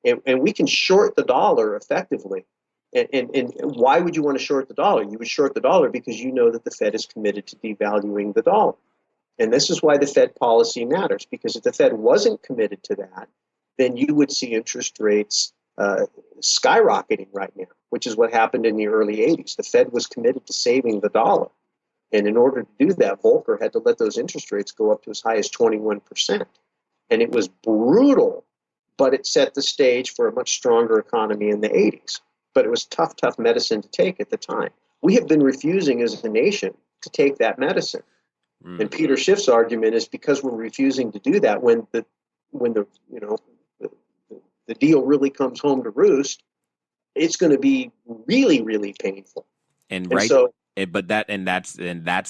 and we can short the dollar effectively. And why would you want to short the dollar? You would short the dollar because you know that the Fed is committed to devaluing the dollar. And this is why the Fed policy matters, because if the Fed wasn't committed to that, then you would see interest rates skyrocketing right now, which is what happened in the early 80s. The Fed was committed to saving the dollar. And in order to do that, Volcker had to let those interest rates go up to as high as 21%. And it was brutal, but it set the stage for a much stronger economy in the 80s. But it was tough medicine to take at the time. We have been refusing as a nation to take that medicine. And Peter Schiff's argument is because we're refusing to do that, when the deal really comes home to roost, it's going to be really, really painful. That's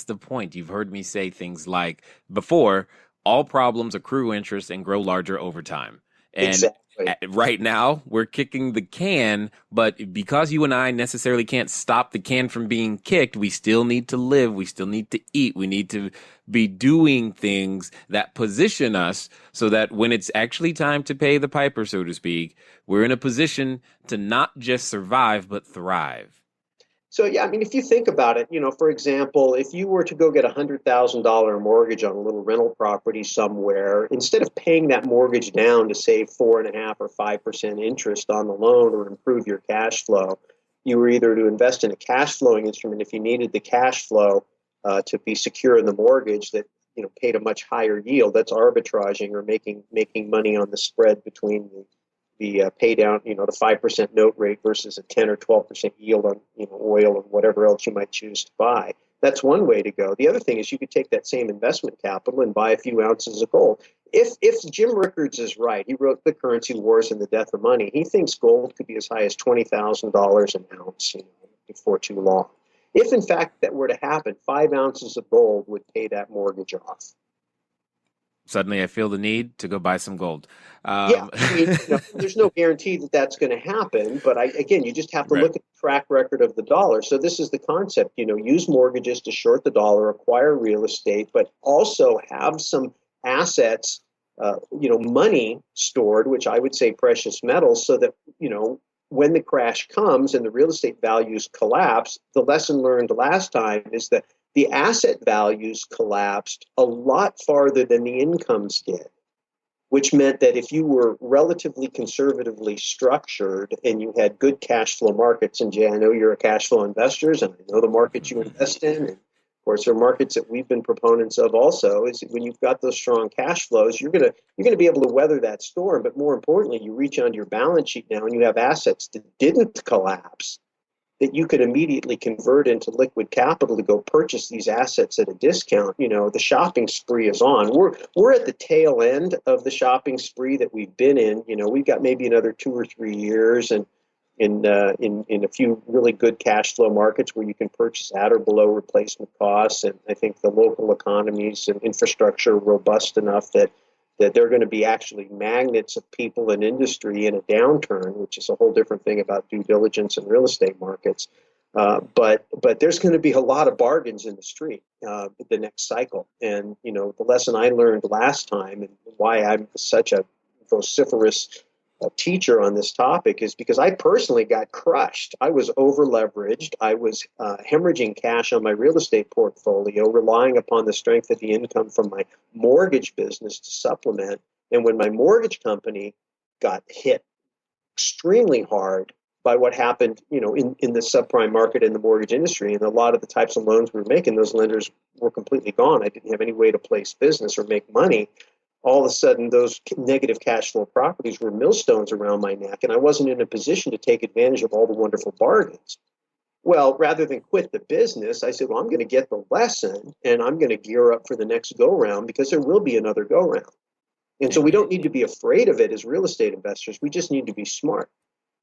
the point. You've heard me say things like before, all problems accrue interest and grow larger over time. And exactly. Right now, we're kicking the can, but because you and I necessarily can't stop the can from being kicked, we still need to live. We still need to eat. We need to be doing things that position us so that when it's actually time to pay the piper, so to speak, we're in a position to not just survive, but thrive. So, yeah, I mean, if you think about it, for example, if you were to go get a $100,000 mortgage on a little rental property somewhere, instead of paying that mortgage down to save 4.5% or 5% interest on the loan or improve your cash flow, you were either to invest in a cash flowing instrument if you needed the cash flow to be secure in the mortgage that paid a much higher yield. That's arbitraging or making money on the spread between the pay down, the 5% note rate versus a 10 or 12% yield on oil and whatever else you might choose to buy. That's one way to go. The other thing is you could take that same investment capital and buy a few ounces of gold. If Jim Rickards is right, he wrote The Currency Wars and the Death of Money. He thinks gold could be as high as $20,000 an ounce before too long. If in fact that were to happen, 5 ounces of gold would pay that mortgage off. Suddenly I feel the need to go buy some gold. Yeah, I mean, there's no guarantee that that's going to happen, but again, you just have to Right. look at the track record of the dollar. So this is the concept, use mortgages to short the dollar, acquire real estate, but also have some assets, money stored, which I would say precious metals, so that, when the crash comes and the real estate values collapse, the lesson learned last time is that the asset values collapsed a lot farther than the incomes did, which meant that if you were relatively conservatively structured and you had good cash flow markets, and Jay, I know you're a cash flow investor, and I know the markets you invest in, and of course, there are markets that we've been proponents of also, is when you've got those strong cash flows, you're gonna be able to weather that storm. But more importantly, you reach onto your balance sheet now and you have assets that didn't collapse, that you could immediately convert into liquid capital to go purchase these assets at a discount. The shopping spree is on. We're at the tail end of the shopping spree that we've been in. We've got maybe another 2 or 3 years, and in a few really good cash flow markets where you can purchase at or below replacement costs. And I think the local economies and infrastructure are robust enough that they're going to be actually magnets of people and industry in a downturn, which is a whole different thing about due diligence and real estate markets. But there's going to be a lot of bargains in the street the next cycle. And, the lesson I learned last time, and why I'm such a vociferous teacher on this topic, is because I personally got crushed. I was over leveraged. I was hemorrhaging cash on my real estate portfolio, relying upon the strength of the income from my mortgage business to supplement. And when my mortgage company got hit extremely hard by what happened, in the subprime market in the mortgage industry, and a lot of the types of loans we were making, those lenders were completely gone. I didn't have any way to place business or make money. All of a sudden, those negative cash flow properties were millstones around my neck, and I wasn't in a position to take advantage of all the wonderful bargains. Well, rather than quit the business, I said, well, I'm going to get the lesson, and I'm going to gear up for the next go-round, because there will be another go-round. And so we don't need to be afraid of it as real estate investors. We just need to be smart.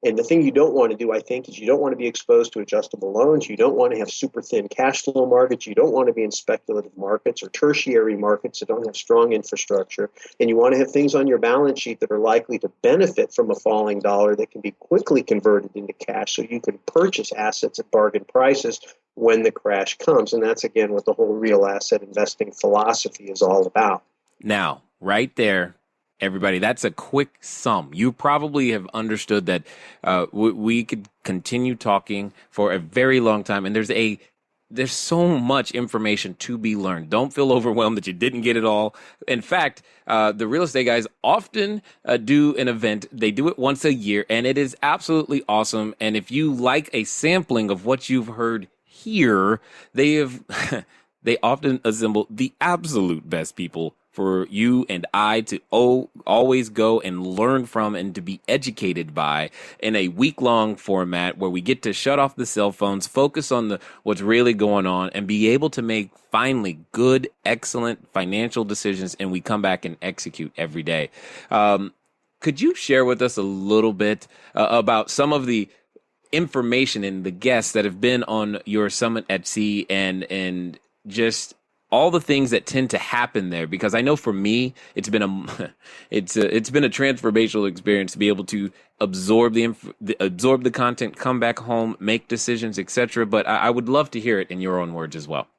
And the thing you don't want to do, I think, is you don't want to be exposed to adjustable loans. You don't want to have super thin cash flow markets. You don't want to be in speculative markets or tertiary markets that don't have strong infrastructure. And you want to have things on your balance sheet that are likely to benefit from a falling dollar that can be quickly converted into cash, so you can purchase assets at bargain prices when the crash comes. And that's, again, what the whole real asset investing philosophy is all about. Now, right there, everybody, that's a quick sum. You probably have understood that we could continue talking for a very long time, and there's so much information to be learned. Don't feel overwhelmed that you didn't get it all. In fact, the real estate guys often do an event. They do it once a year, and it is absolutely awesome. And if you like a sampling of what you've heard here, they often assemble the absolute best people for you and I to always go and learn from and to be educated by in a week-long format where we get to shut off the cell phones, focus on what's really going on, and be able to make finally good, excellent financial decisions, and we come back and execute every day. Could you share with us a little bit about some of the information and the guests that have been on your Summit at Sea and just all the things that tend to happen there? Because I know for me, it's been a transformational experience to be able to absorb the content, come back home, make decisions, etc. But I would love to hear it in your own words as well.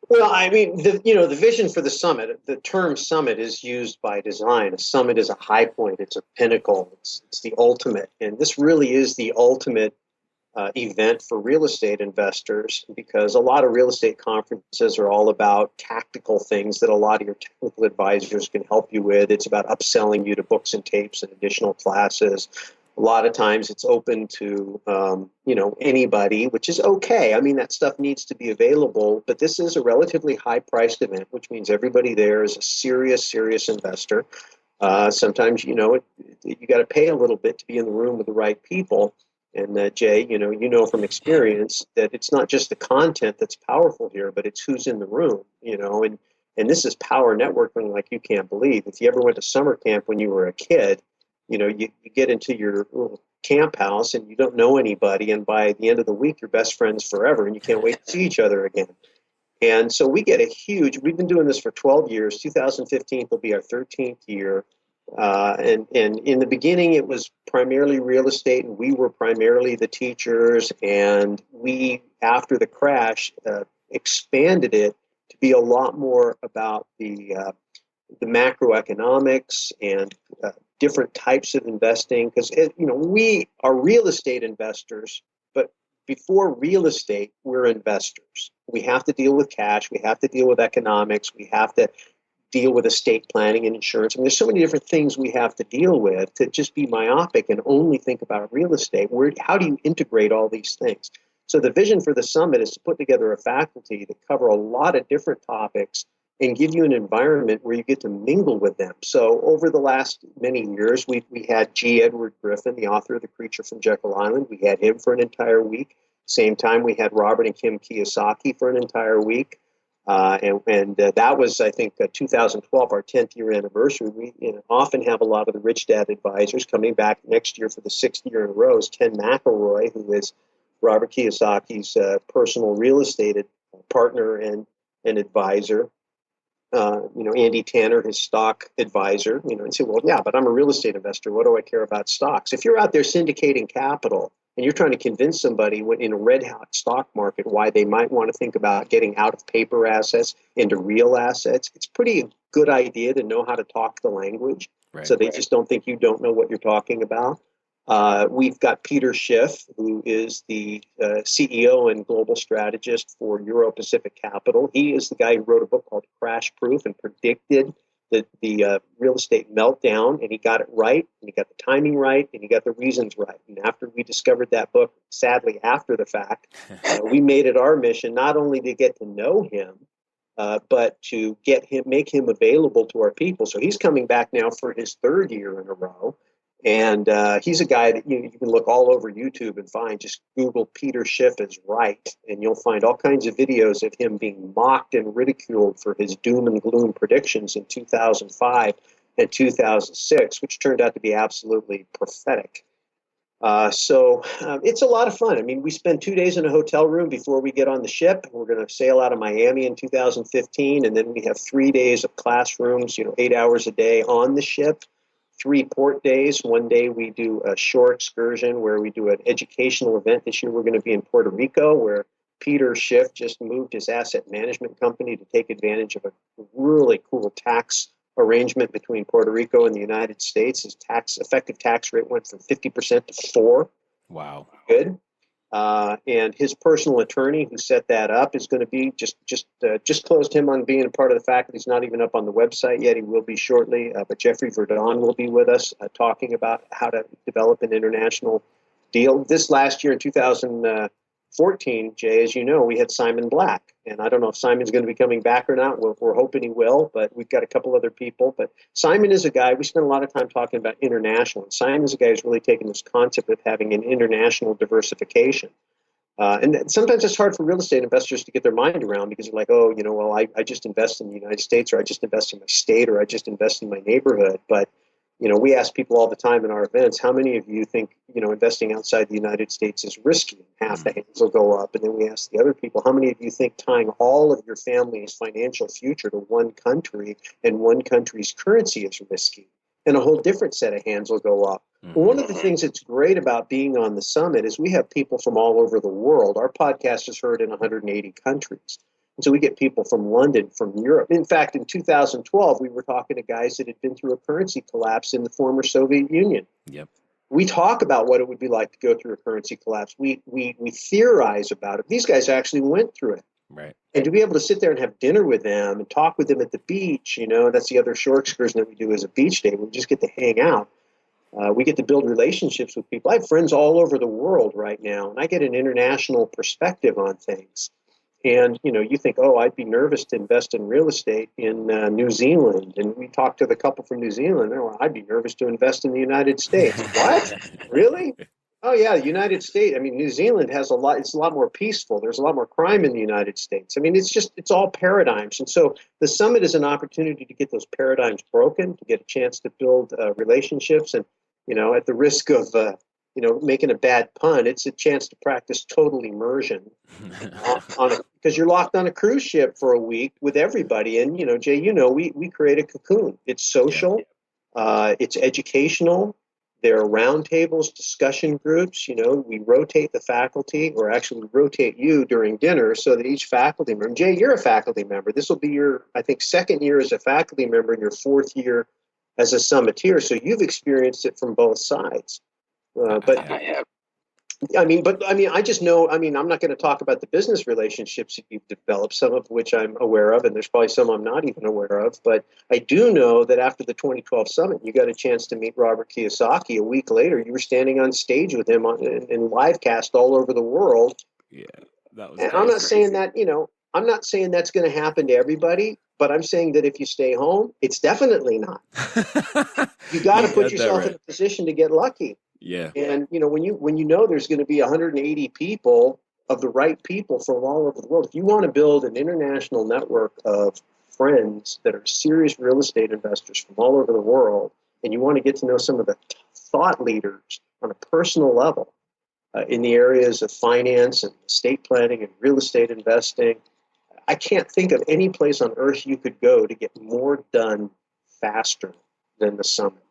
Well, I mean, the vision for the summit, the term summit is used by design. A summit is a high point. It's a pinnacle. It's the ultimate. And this really is the ultimate event for real estate investors, because a lot of real estate conferences are all about tactical things that a lot of your technical advisors can help you with. It's about upselling you to books and tapes and additional classes. A lot of times it's open to, anybody, which is okay. I mean, that stuff needs to be available, but this is a relatively high-priced event, which means everybody there is a serious investor. Sometimes, you got to pay a little bit to be in the room with the right people. And Jay, you know from experience that it's not just the content that's powerful here, but it's who's in the room, and this is power networking like you can't believe. If you ever went to summer camp when you were a kid, you get into your little camp house and you don't know anybody, and by the end of the week you're best friends forever and you can't wait to see each other again. And so we get we've been doing this for 12 years. 2015 will be our 13th year. And in the beginning, it was primarily real estate, and we were primarily the teachers. And we, after the crash, expanded it to be a lot more about the macroeconomics and different types of investing. Because we are real estate investors, but before real estate, we're investors. We have to deal with cash. We have to deal with economics. We have to deal with estate planning and insurance. I mean, there's so many different things we have to deal with. To just be myopic and only think about real estate, how do you integrate all these things? So the vision for the summit is to put together a faculty that cover a lot of different topics and give you an environment where you get to mingle with them. So over the last many years, we had G. Edward Griffin, the author of The Creature from Jekyll Island. We had him for an entire week. Same time, we had Robert and Kim Kiyosaki for an entire week. And that was, I think, 2012, our 10th year anniversary. We often have a lot of the Rich Dad advisors coming back next year for the 6th year in a row. Is Ken McElroy, who is Robert Kiyosaki's personal real estate partner and advisor. Andy Tanner, his stock advisor, and say, well, yeah, but I'm a real estate investor. What do I care about stocks? If you're out there syndicating capital and you're trying to convince somebody in a red hot stock market why they might want to think about getting out of paper assets into real assets, it's pretty good idea to know how to talk the language. Right, so they just don't think you don't know what you're talking about. We've got Peter Schiff, who is the CEO and global strategist for Euro Pacific Capital. He is the guy who wrote a book called Crash Proof and predicted the real estate meltdown, and he got it right, and he got the timing right, and he got the reasons right. And after we discovered that book, sadly after the fact, we made it our mission not only to get to know him, but to make him available to our people. So he's coming back now for his 3rd year in a row. And he's a guy that you can look all over YouTube and find. Just Google Peter Schiff is right, and you'll find all kinds of videos of him being mocked and ridiculed for his doom and gloom predictions in 2005 and 2006, which turned out to be absolutely prophetic. So it's a lot of fun. I mean, we spend 2 days in a hotel room before we get on the ship. We're going to sail out of Miami in 2015, and then we have 3 days of classrooms, 8 hours a day on the ship. 3 port days. One day we do a shore excursion where we do an educational event. This year we're going to be in Puerto Rico, where Peter Schiff just moved his asset management company to take advantage of a really cool tax arrangement between Puerto Rico and the United States. His effective tax rate went from 50% to 4%. Wow. Good. And his personal attorney who set that up is going to be just closed him on being a part of the faculty. He's not even up on the website yet. He will be shortly. But Jeffrey Verdon will be with us talking about how to develop an international deal. This last year in 2014, Jay, as you know, we had Simon Black. And I don't know if Simon's going to be coming back or not. We're hoping he will, but we've got a couple other people. But Simon is a guy, we spend a lot of time talking about international. And Simon's a guy who's really taken this concept of having an international diversification. And sometimes it's hard for real estate investors to get their mind around because they're like, oh, I just invest in the United States, or I just invest in my state, or I just invest in my neighborhood. But we ask people all the time in our events, how many of you think, investing outside the United States is risky? And half the hands will go up. And then we ask the other people, how many of you think tying all of your family's financial future to one country and one country's currency is risky? And a whole different set of hands will go up. Well, one of the things that's great about being on the summit is we have people from all over the world. Our podcast is heard in 180 countries. And so we get people from London, from Europe. In fact, in 2012, we were talking to guys that had been through a currency collapse in the former Soviet Union. Yep. We talk about what it would be like to go through a currency collapse. We theorize about it. These guys actually went through it. Right. And to be able to sit there and have dinner with them and talk with them at the beach, that's the other shore excursion that we do as a beach day. We just get to hang out. We get to build relationships with people. I have friends all over the world right now, and I get an international perspective on things. And, you think, oh, I'd be nervous to invest in real estate in New Zealand. And we talked to the couple from New Zealand. Oh, I'd be nervous to invest in the United States. What? Really? Oh, yeah, the United States. I mean, New Zealand has it's a lot more peaceful. There's a lot more crime in the United States. I mean, it's all paradigms. And so the summit is an opportunity to get those paradigms broken, to get a chance to build relationships. And, at the risk of making a bad pun, it's a chance to practice total immersion because you're locked on a cruise ship for a week with everybody. And, Jay, we create a cocoon. It's social, it's educational. There are roundtables, discussion groups. We rotate the faculty, or actually we rotate you during dinner so that each faculty member, Jay, you're a faculty member. This will be your, I think, second year as a faculty member and your fourth year as a summiteer. So you've experienced it from both sides. But I have. I just know, I'm not going to talk about the business relationships that you've developed, some of which I'm aware of, and there's probably some I'm not even aware of. But I do know that after the 2012 summit, you got a chance to meet Robert Kiyosaki. A week later, you were standing on stage with him in live cast all over the world. Yeah, that was. And I'm not saying that, I'm not saying that's going to happen to everybody, but I'm saying that if you stay home, it's definitely not. You got to put yourself in a position to get lucky. Yeah. And, when you know there's going to be 180 people of the right people from all over the world, if you want to build an international network of friends that are serious real estate investors from all over the world, and you want to get to know some of the thought leaders on a personal level in the areas of finance and estate planning and real estate investing, I can't think of any place on earth you could go to get more done faster than the summit.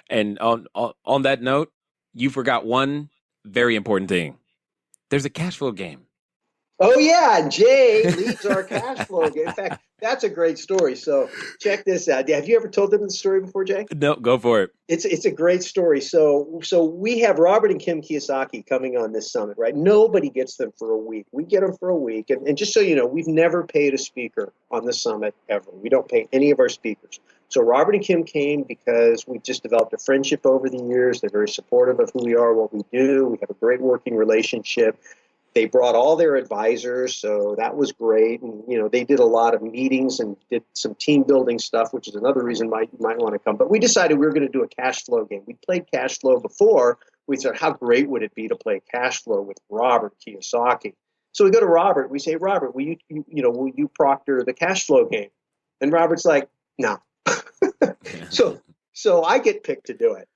And on that note, you forgot one very important thing. There's a cash flow game. Oh, yeah. Jay leads our cash flow game. In fact, that's a great story. So check this out. Have you ever told them the story before, Jay? No, go for it. It's a great story. So we have Robert and Kim Kiyosaki coming on this summit, right? Nobody gets them for a week. We get them for a week. And just so you know, we've never paid a speaker on the summit ever. We don't pay any of our speakers. So Robert and Kim came because we just developed a friendship over the years. They're very supportive of who we are, what we do. We have a great working relationship. They brought all their advisors, so that was great. And, they did a lot of meetings and did some team building stuff, which is another reason you might want to come. But we decided we were going to do a cash flow game. We played cash flow before. We said, how great would it be to play cash flow with Robert Kiyosaki? So we go to Robert. We say, Robert, will you proctor the cash flow game? And Robert's like, no. So I get picked to do it.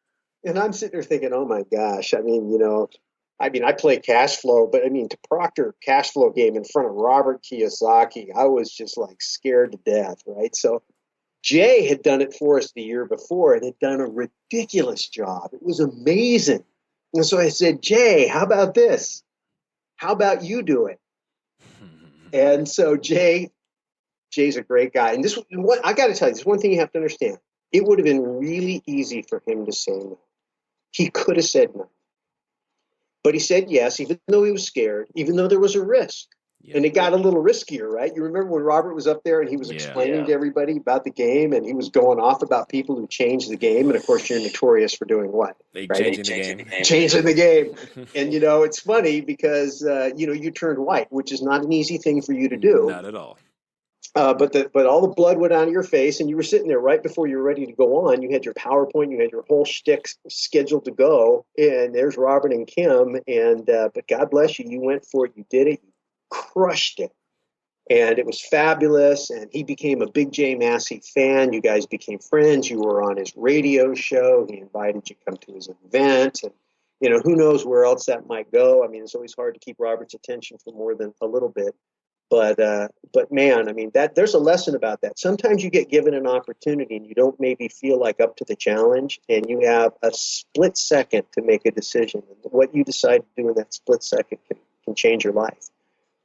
And I'm sitting there thinking, oh my gosh, I play cash flow, but to proctor cash flow game in front of Robert Kiyosaki, I was just like scared to death, right? So Jay had done it for us the year before and had done a ridiculous job. It was amazing. And so I said, Jay, how about this? How about you do it? And so Jay's a great guy. And I got to tell you, this one thing you have to understand. It would have been really easy for him to say no. He could have said no. But he said yes, even though he was scared, even though there was a risk. Yeah. And it got a little riskier, right? You remember when Robert was up there and he was explaining to everybody about the game, and he was going off about people who changed the game. And, of course, you're notorious for doing what? Changing the game. Changing the game. And, it's funny because, you turned white, which is not an easy thing for you to do. Not at all. But all the blood went out of your face, and you were sitting there right before you were ready to go on. You had your PowerPoint, you had your whole shtick scheduled to go, and there's Robert and Kim. And but God bless you, you went for it, you did it, you crushed it, and it was fabulous. And he became a big Jay Massey fan. You guys became friends. You were on his radio show. He invited you to come to his event, and who knows where else that might go. It's always hard to keep Robert's attention for more than a little bit. But man, that there's a lesson about that. Sometimes you get given an opportunity and you don't maybe feel like up to the challenge, and you have a split second to make a decision. And what you decide to do in that split second can change your life.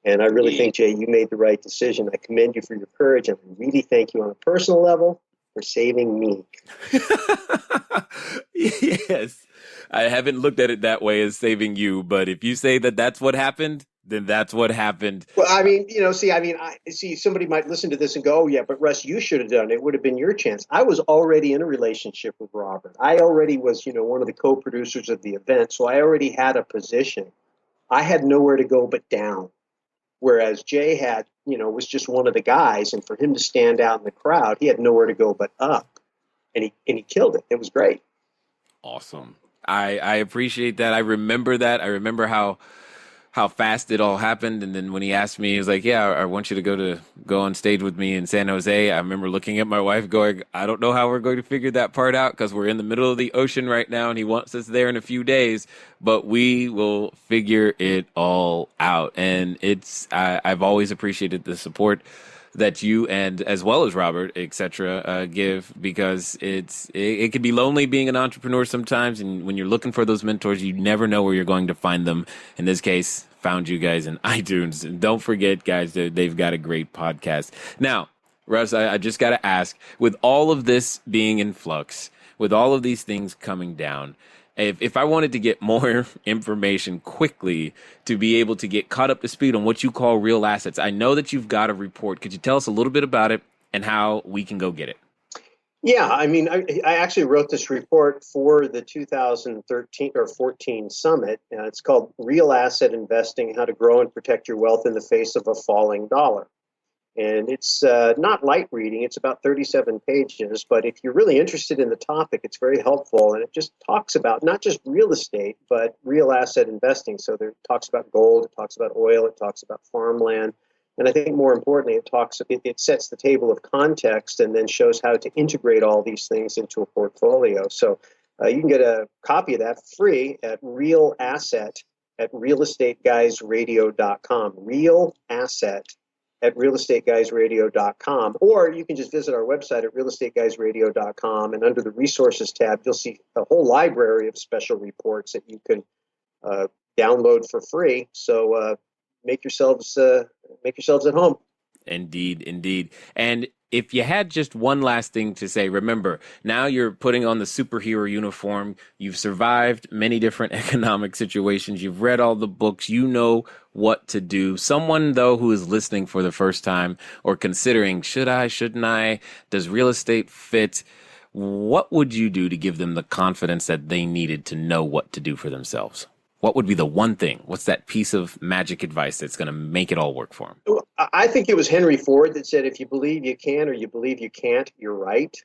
And I really think, Jay, you made the right decision. I commend you for your courage, and I really thank you on a personal level for saving me. Yes. I haven't looked at it that way as saving you, but if you say that that's what happened, then that's what happened. Well, I see somebody might listen to this and go, oh, yeah, but Russ, you should have done it. It would have been your chance. I was already in a relationship with Robert. I already was, one of the co-producers of the event, so I already had a position. I had nowhere to go but down, whereas Jay had, was just one of the guys, and for him to stand out in the crowd, he had nowhere to go but up, and he killed it. It was great. Awesome. I appreciate that. I remember that. I remember how how fast it all happened. And then when he asked me, he was like, yeah, I want you to go on stage with me in San Jose. I remember looking at my wife going, I don't know how we're going to figure that part out because we're in the middle of the ocean right now and he wants us there in a few days, but we will figure it all out. And I've always appreciated the support that you and as well as Robert, etc., give, because it can be lonely being an entrepreneur sometimes, and when you're looking for those mentors, you never know where you're going to find them. In this case, found you guys in iTunes, and don't forget, guys, they've got a great podcast. Now, Russ, I just got to ask, with all of this being in flux, with all of these things coming down, if I wanted to get more information quickly to be able to get caught up to speed on what you call real assets, I know that you've got a report. Could you tell us a little bit about it and how we can go get it? Yeah, I mean, I actually wrote this report for the 2013 or 14 summit. It's called Real Asset Investing, How to Grow and Protect Your Wealth in the Face of a Falling Dollar. And it's not light reading. It's about 37 pages. But if you're really interested in the topic, it's very helpful. And it just talks about not just real estate, but real asset investing. So it talks about gold, it talks about oil, it talks about farmland. And I think more importantly, it sets the table of context and then shows how to integrate all these things into a portfolio. So you can get a copy of that free at Real Asset at realestateguysradio.com. Real Asset at realestateguysradio.com, or you can just visit our website at realestateguysradio.com, and under the resources tab, you'll see a whole library of special reports that you can download for free. So make yourselves at home. Indeed. And if you had just one last thing to say, remember, now you're putting on the superhero uniform. You've survived many different economic situations. You've read all the books. You know what to do. Someone, though, who is listening for the first time or considering, should I, shouldn't I? Does real estate fit? What would you do to give them the confidence that they needed to know what to do for themselves? What would be the one thing? What's that piece of magic advice that's going to make it all work for them? I think it was Henry Ford that said, if you believe you can or you believe you can't, you're right.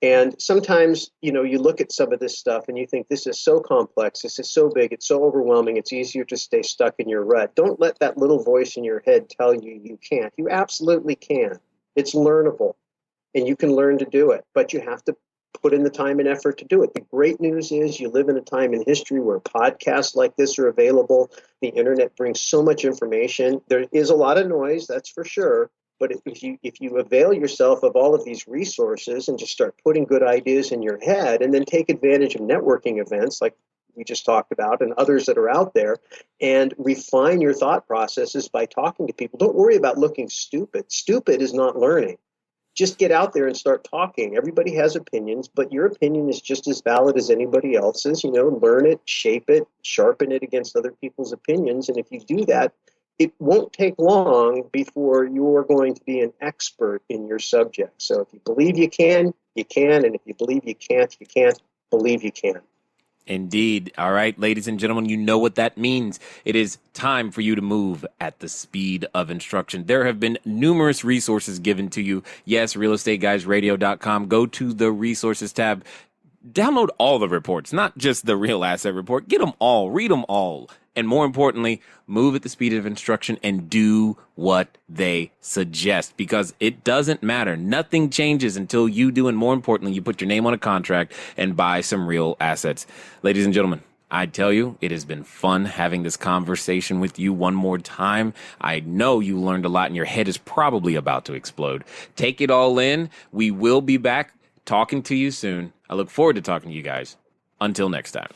And sometimes, you look at some of this stuff and you think, this is so complex, this is so big, it's so overwhelming, it's easier to stay stuck in your rut. Don't let that little voice in your head tell you you can't. You absolutely can. It's learnable, and you can learn to do it, but you have to put in the time and effort to do it. The great news is you live in a time in history where podcasts like this are available. The internet brings so much information. There is a lot of noise, that's for sure. But if you avail yourself of all of these resources and just start putting good ideas in your head, and then take advantage of networking events like we just talked about and others that are out there, and refine your thought processes by talking to people. Don't worry about looking stupid. Stupid is not learning. Just get out there and start talking. Everybody has opinions, but your opinion is just as valid as anybody else's. Learn it, shape it, sharpen it against other people's opinions. And if you do that, it won't take long before you're going to be an expert in your subject. So if you believe you can, you can. And if you believe you can't, believe you can. Indeed. All right, ladies and gentlemen, you know what that means. It is time for you to move at the speed of instruction. There have been numerous resources given to you. Yes, realestateguysradio.com. Go to the resources tab. Download all the reports, not just the Real Asset Report. Get them all. Read them all. And more importantly, move at the speed of instruction and do what they suggest, because it doesn't matter. Nothing changes until you do. And more importantly, you put your name on a contract and buy some real assets. Ladies and gentlemen, I tell you, it has been fun having this conversation with you one more time. I know you learned a lot and your head is probably about to explode. Take it all in. We will be back talking to you soon. I look forward to talking to you guys. Until next time.